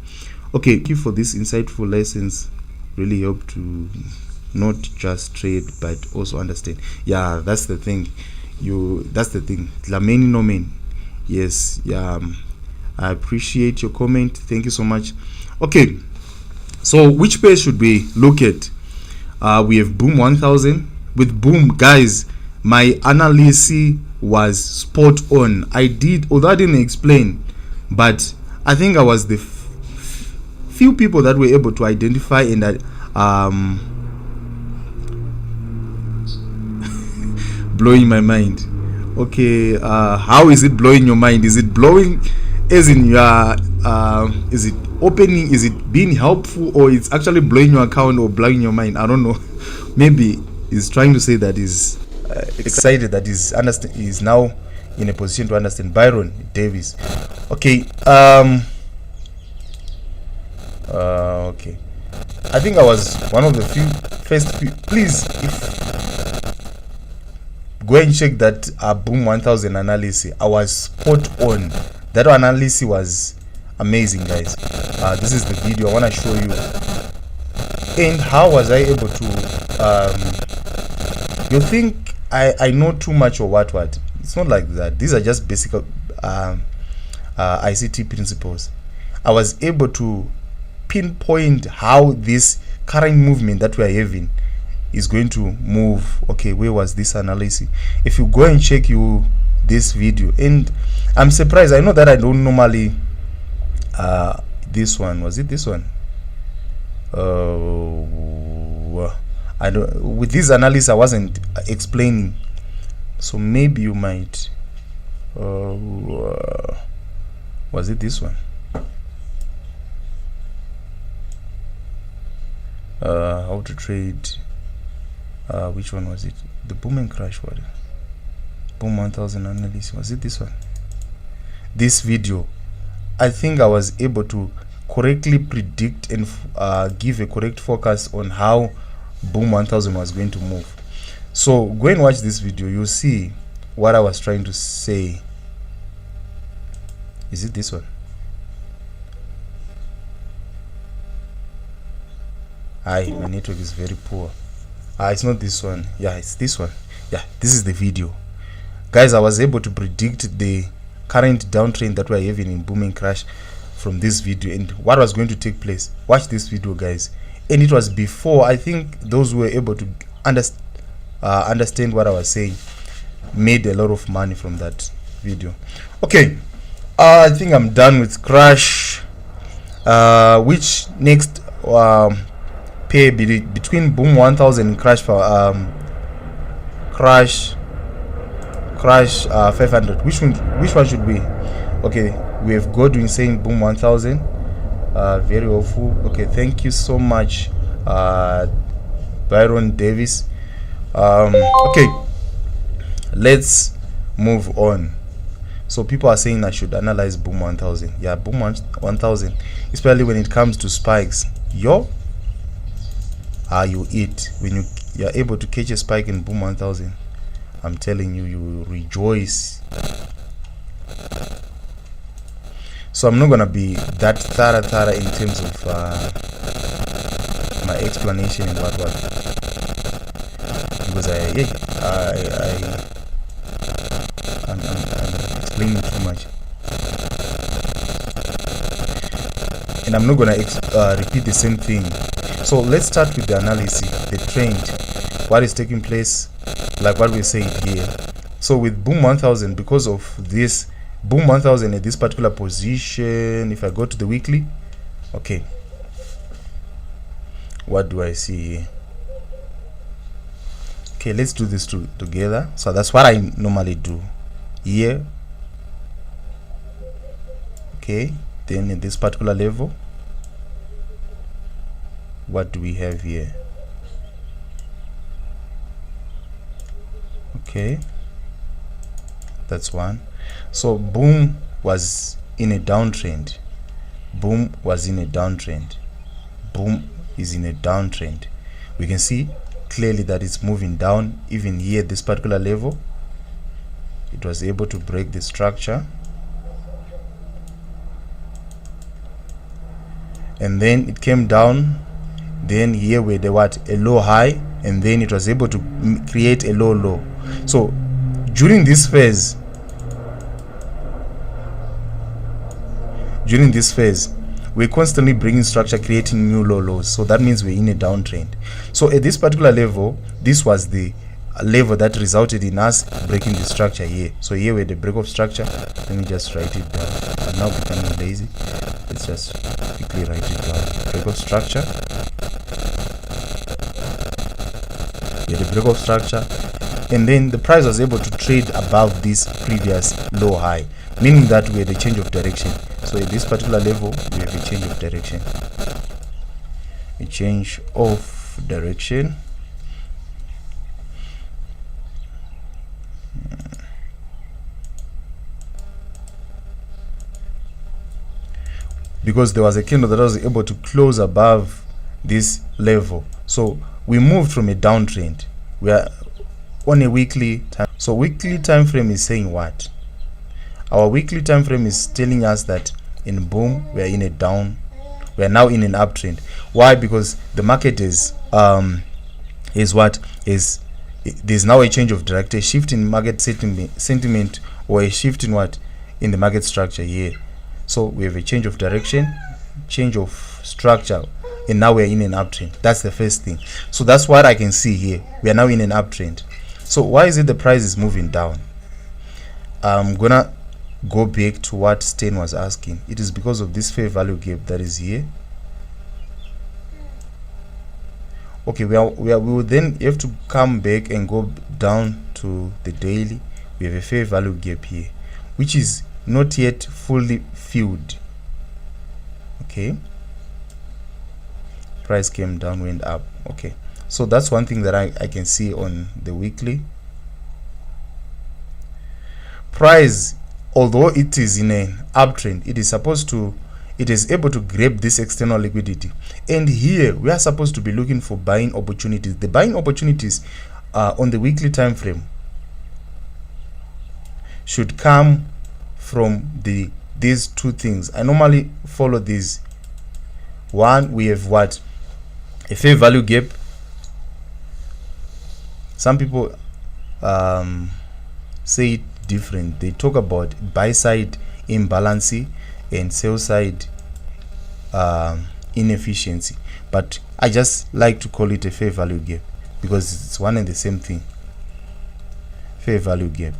Okay, thank you for this insightful lessons. Really help to not just trade but also understand. Yeah, that's the thing. That's the thing. Lameni no main. Yes, yeah. I appreciate your comment. Thank you so much. Okay, so which pair should we look at? We have Boom 1000. With Boom, guys, my Analysi was spot on. Although I didn't explain, but I think I was the few people that were able to identify and that blowing my mind. Okay, how is it blowing your mind? Is it blowing as in your is it opening, is it being helpful, or it's actually blowing your account or blowing your mind? I don't know. Maybe he's trying to say that he's excited that he's now in a position to understand. Byron Davis. Okay, okay, I think I was one of the first few. Please, go and check that Boom 1000 Analysi. I was spot on. That Analysi was amazing, guys. This is the video I want to show you. And how was I able to you think I know too much or what? It's not like that. These are just basic ICT principles. I was able to pinpoint how this current movement that we are having is going to move. Okay, where was this Analysi? If you go and check this video, and I'm surprised. I know that I don't normally this one, was it this one? I don't, with this analysis I wasn't explaining, so maybe you might was it this one? How to trade, which one was it? The boom and crash one. Boom 1000 Analysi. Was it this one? This video, I think I was able to correctly predict and give a correct focus on how Boom 1000 was going to move. So go and watch this video, you'll see what I was trying to say. Is it this one? My network is very poor. It's not this one. Yeah, it's this one. Yeah, this is the video, guys. I was able to predict the current downtrend that we're having in booming crash from this video and what was going to take place. Watch this video, guys. And it was before, I think those who were able to understand what I was saying made a lot of money from that video. Okay, I think I'm done with crash. Which next pair between Boom 1000 and crash for crash 500? Which one should we? Okay, we have Godwin saying Boom 1000. Very helpful. Okay, thank you so much, Byron Davis. Okay, let's move on. So people are saying I should analyze Boom 1000. Yeah, Boom 1000, especially when it comes to spikes. You eat when you're able to catch a spike in Boom 1000. I'm telling you, you will rejoice. So I'm not gonna be that thorough in terms of my explanation and what because I'm explaining too much, and I'm not gonna repeat the same thing. So let's start with the analysis, the trend, what is taking place, like what we say here. So with Boom 1000, because of this Boom 1000 at this particular position, if I go to the weekly, okay, what do I see here? Okay, let's do this together. So that's what I normally do here. Okay, then at this particular level, what do we have here? Okay, that's one. So Boom was in a downtrend, boom was in a downtrend, boom is in a downtrend. We can see clearly that it's moving down. Even here, this particular level, it was able to break the structure, and then it came down. Then here were the a low high, and then it was able to create a low low. So during this phase, we're constantly bringing structure, creating new low lows. So that means we're in a downtrend. So at this particular level, this was the level that resulted in us breaking the structure here. So here we're the break of structure. Let me just write it down. I'm now becoming lazy. Let's just quickly write it down. Break of structure. Here the break of structure. And then the price was able to trade above this previous low high, meaning that we had a change of direction. So at this particular level, we have a change of direction. A change of direction. Because there was a candle that was able to close above this level. So we moved from a downtrend. We are on a weekly time. So weekly time frame is saying what? Our weekly time frame is telling us that in boom we are in a down, we are now in an uptrend. Why? Because the market is there's now a change of direction, a shift in market sentiment, or a shift in in the market structure here. So we have a change of direction, change of structure, and now we're in an uptrend. That's the first thing. So that's what I can see here. We are now in an uptrend. So why is it the price is moving down? I'm gonna go back to what Stan was asking. It is because of this fair value gap that is here. Okay, we will then have to come back and go down to the daily. We have a fair value gap here, which is not yet fully filled. Okay, price came down, went up. Okay, so that's one thing that I can see on the weekly. Price, although it is in an uptrend, it is able to grab this external liquidity, and here we are supposed to be looking for buying opportunities. The buying opportunities on the weekly time frame should come from these two things. I normally follow these. One, we have a fair value gap. Some people say it different. They talk about buy side imbalance and sell side inefficiency, but I just like to call it a fair value gap because it's one and the same thing. Fair value gap.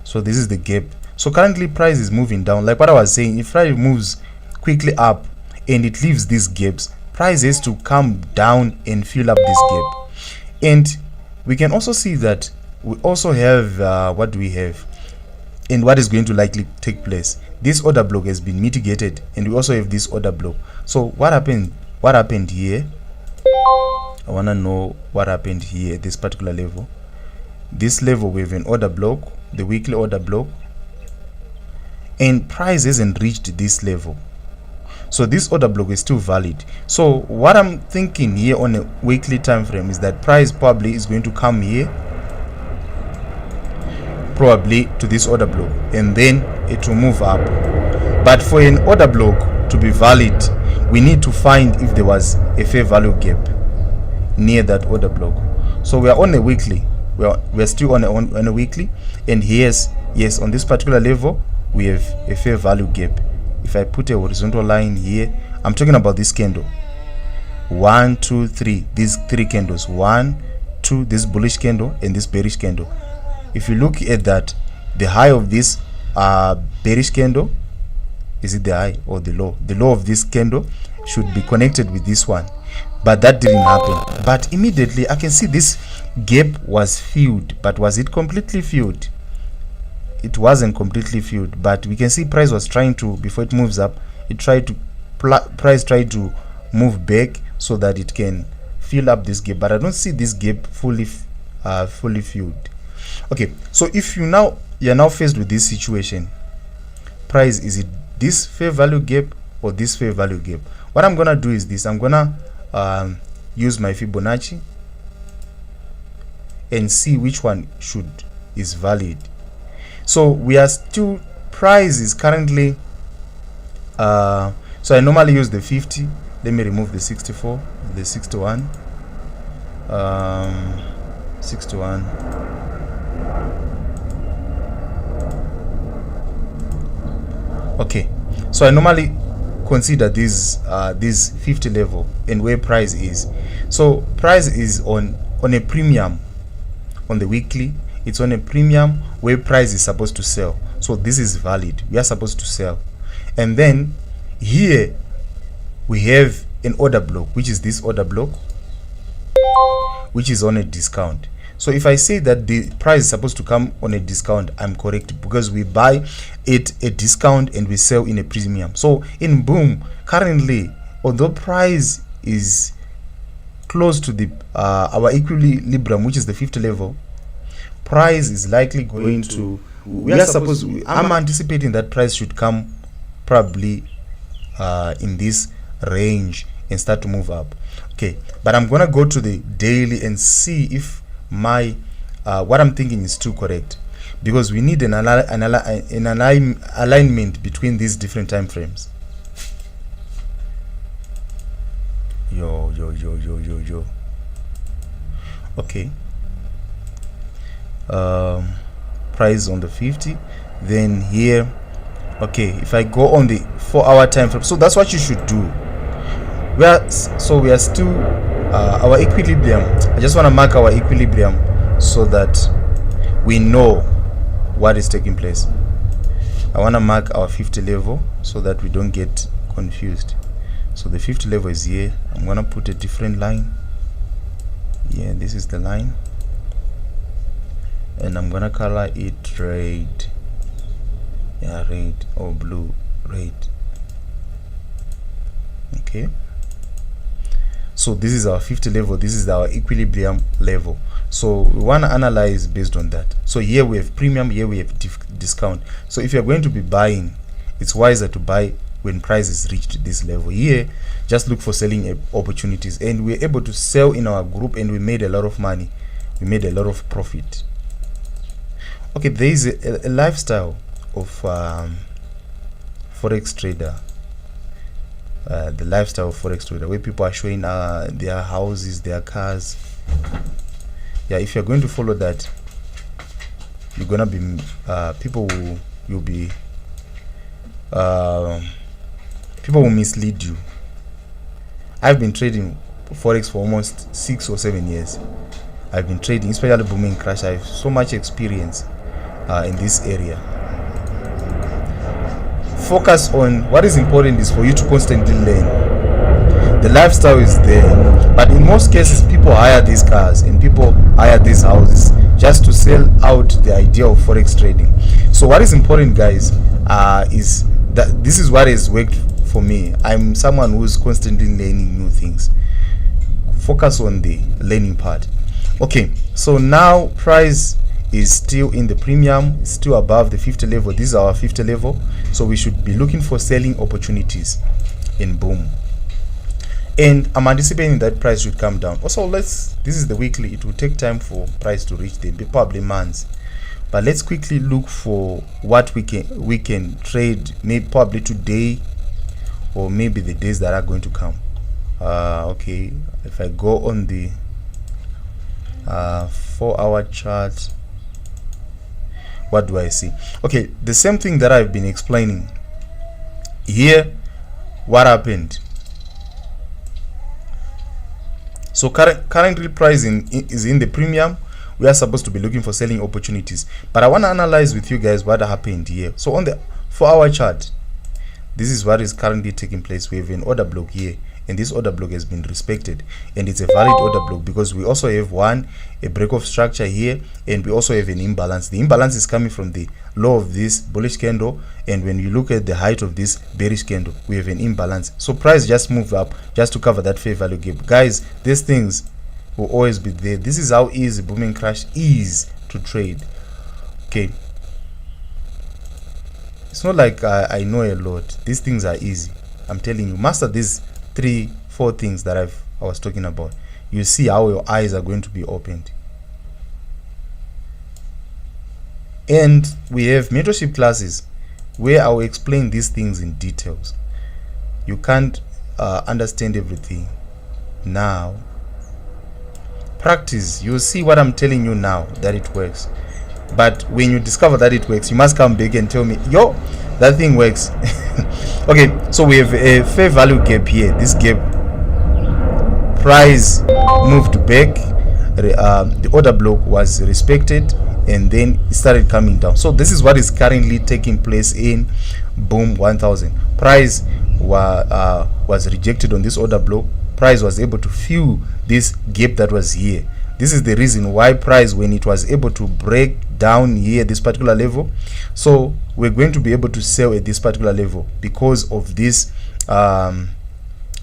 So this is the gap. So currently price is moving down. Like what I was saying, if price moves quickly up and it leaves these gaps, price has to come down and fill up this gap. And we can also see that we also have what do we have and what is going to likely take place. This order block has been mitigated, and we also have this order block. So what happened here? I want to know what happened here at this particular level. This level, we have an order block, the weekly order block, and price hasn't reached this level. So this order block is still valid. So what I'm thinking here on a weekly time frame is that price probably is going to come here, probably to this order block, and then it will move up. But for an order block to be valid, we need to find if there was a fair value gap near that order block. So we are on a weekly. We're still on a weekly, and yes, on this particular level we have a fair value gap. If I put a horizontal line here, I'm talking about this candle. 1, 2, 3. These three candles. 1, 2. This bullish candle and this bearish candle. If you look at that, the high of this bearish candle, is it the high or the low? The low of this candle should be connected with this one, but that didn't happen. But immediately I can see this gap was filled, but was it completely filled? It wasn't completely filled, but we can see price was trying to, before it moves up, price tried to move back so that it can fill up this gap, but I don't see this gap fully filled. Okay, so if you now you're now faced with this situation. Price, is it this fair value gap or this fair value gap? What I'm gonna do is this. I'm gonna use my Fibonacci and see which one is valid. So we are still, price is currently so I normally use the 50. Let me remove the 64, the 61, 61. Okay, so I normally consider this 50 level and where price is. So price is on a premium on the weekly. It's on a premium where price is supposed to sell. So this is valid. We are supposed to sell. And then here we have an order block, which is this order block, which is on a discount. So if I say that the price is supposed to come on a discount, I'm correct, because we buy at a discount and we sell in a premium. So in boom, currently, although price is close to the our equilibrium, which is the 50 level, price is likely going to, I'm anticipating that price should come probably in this range and start to move up. Okay, but I'm gonna go to the daily and see if my what I'm thinking is too correct, because we need an alignment between these different time frames. Yo. Okay, price on the 50, then here. Okay, if I go on the 4-hour time frame, so that's what you should do. We are still our equilibrium. I just want to mark our equilibrium so that we know what is taking place. I want to mark our 50 level so that we don't get confused. So the 50 level is here. I'm gonna put a different line. Yeah, this is the line, and I'm gonna color it red. Yeah, red or blue, red. Okay, so this is our 50 level, this is our equilibrium level. So we want to analyze based on that. So here we have premium, here we have discount. So if you're going to be buying, it's wiser to buy when price is reached this level. Here just look for selling opportunities, and we're able to sell in our group, and we made a lot of money, we made a lot of profit. Okay, there is a lifestyle of forex trader, the lifestyle of forex trader, where people are showing their houses, their cars. Yeah, if you're going to follow that, you're gonna be people will mislead you. I've been trading forex for almost 6 or 7 years. I've been trading, especially booming crash. I have so much experience in this area. Focus on what is important is for you to constantly learn. The lifestyle is there, but in most cases people hire these cars and people hire these houses just to sell out the idea of forex trading. So what is important, guys, is that this is what has worked for me. I'm someone who's constantly learning new things. Focus on the learning part. Okay, so now price is still in the premium, it's still above the 50 level. This is our 50 level, so we should be looking for selling opportunities in boom, and I'm anticipating that price should come down. Also, this is the weekly. It will take time for price to reach the probably months, but let's quickly look for what we can trade, maybe probably today or maybe the days that are going to come. Okay, if I go on the 4-hour chart, what do I see? Okay, the same thing that I've been explaining here. What happened? So currently pricing is in the premium. We are supposed to be looking for selling opportunities, but I want to analyze with you guys what happened here. So on the 4-hour chart, this is what is currently taking place. We have an order block here, and this order block has been respected, and it's a valid order block because we also have a break of structure here, and we also have an imbalance. The imbalance is coming from the low of this bullish candle, and when you look at the height of this bearish candle, we have an imbalance. So price just moved up just to cover that fair value gap. Guys, these things will always be there. This is how easy booming crash is to trade. Okay, It's not like I know a lot. These things are easy. I'm telling you, master these 3-4 things that I was talking about. You see how your eyes are going to be opened. And we have mentorship classes where I'll explain these things in details. You can't understand everything now. Practice. You'll see what I'm telling you now, that it works. But when you discover that it works, you must come back and tell me, yo, that thing works. Okay, so we have a fair value gap here. This gap, price moved back, the order block was respected, and then it started coming down. So this is what is currently taking place in boom 1000. Price was rejected on this order block. Price was able to fill this gap that was here. This is the reason why price, when it was able to break down here this particular level, so we're going to be able to sell at this particular level because of this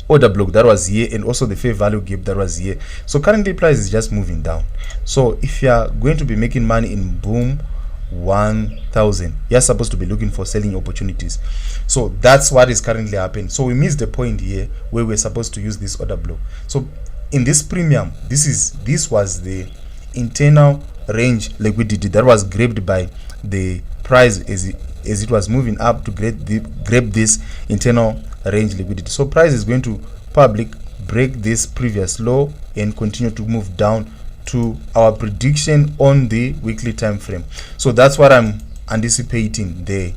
order block that was here, and also the fair value gap that was here. So currently price is just moving down. So if you are going to be making money in boom 1000, you're supposed to be looking for selling opportunities. So that's what is currently happening. So we missed the point here where we're supposed to use this order block. So in this premium, this was the internal range liquidity that was grabbed by the price as it was moving up to grab this internal range liquidity. So price is going to probably break this previous low and continue to move down to our prediction on the weekly time frame. So that's what I'm anticipating there.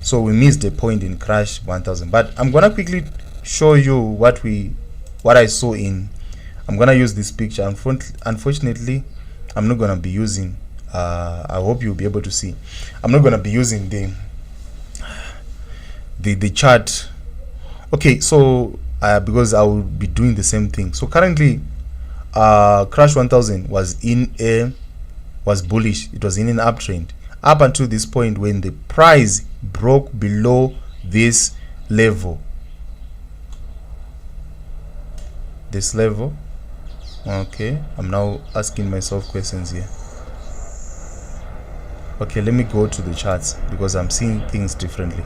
So we missed the point in crash 1000, but I'm gonna quickly show you what I saw in. I'm gonna use this picture. Unfortunately, I'm not gonna be using I hope you'll be able to see. I'm not gonna be using the chart. Okay, so because I will be doing the same thing. So currently crash 1000 was bullish. It was in an uptrend up until this point when the price broke below this level. Okay, I'm now asking myself questions here. Okay, let me go to the charts because I'm seeing things differently.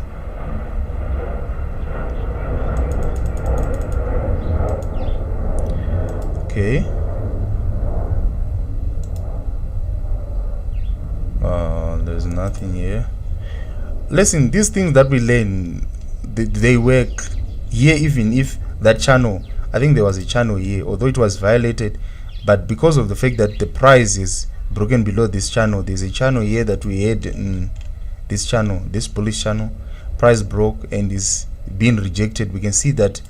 Okay, there's nothing here. Listen, these things that we learn, they work here. Even if that channel, I think there was a channel here, although it was violated, but because of the fact that the price is broken below this channel, there's a channel here that we had in this channel, this bullish channel. Price broke and is being rejected. We can see that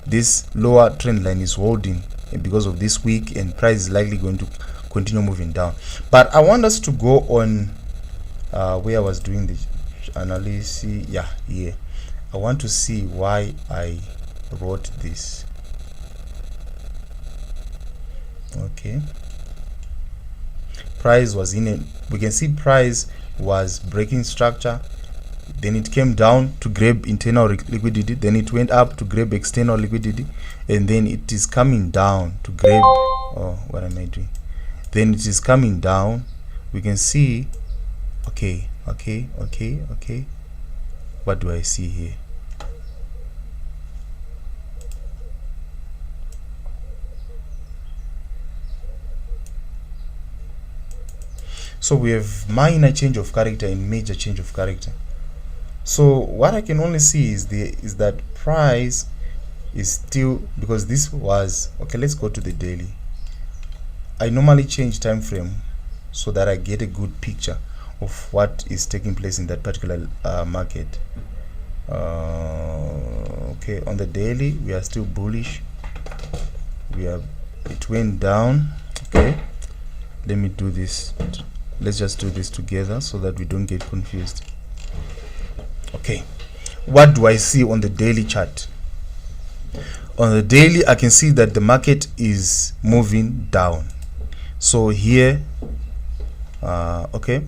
this lower trend line is holding because of this week, and price is likely going to continue moving down. But I want us to go on where I was doing the Analysi. Yeah, here I want to see why I wrote this. Okay, price was we can see price was breaking structure, then it came down to grab internal liquidity, then it went up to grab external liquidity, and then it is coming down to grab what am I doing? Then it is coming down. We can see okay, what do I see here? So we have minor change of character and major change of character. So what I can only see is that price is still, because this was okay. Let's go to the daily. I normally change time frame so that I get a good picture of what is taking place in that particular market. Okay, on the daily we are still bullish. It went down. Okay, let me do this. Let's just do this together so that we don't get confused. Okay, what do I see on the daily chart? On the daily, I can see that the market is moving down. So here, okay,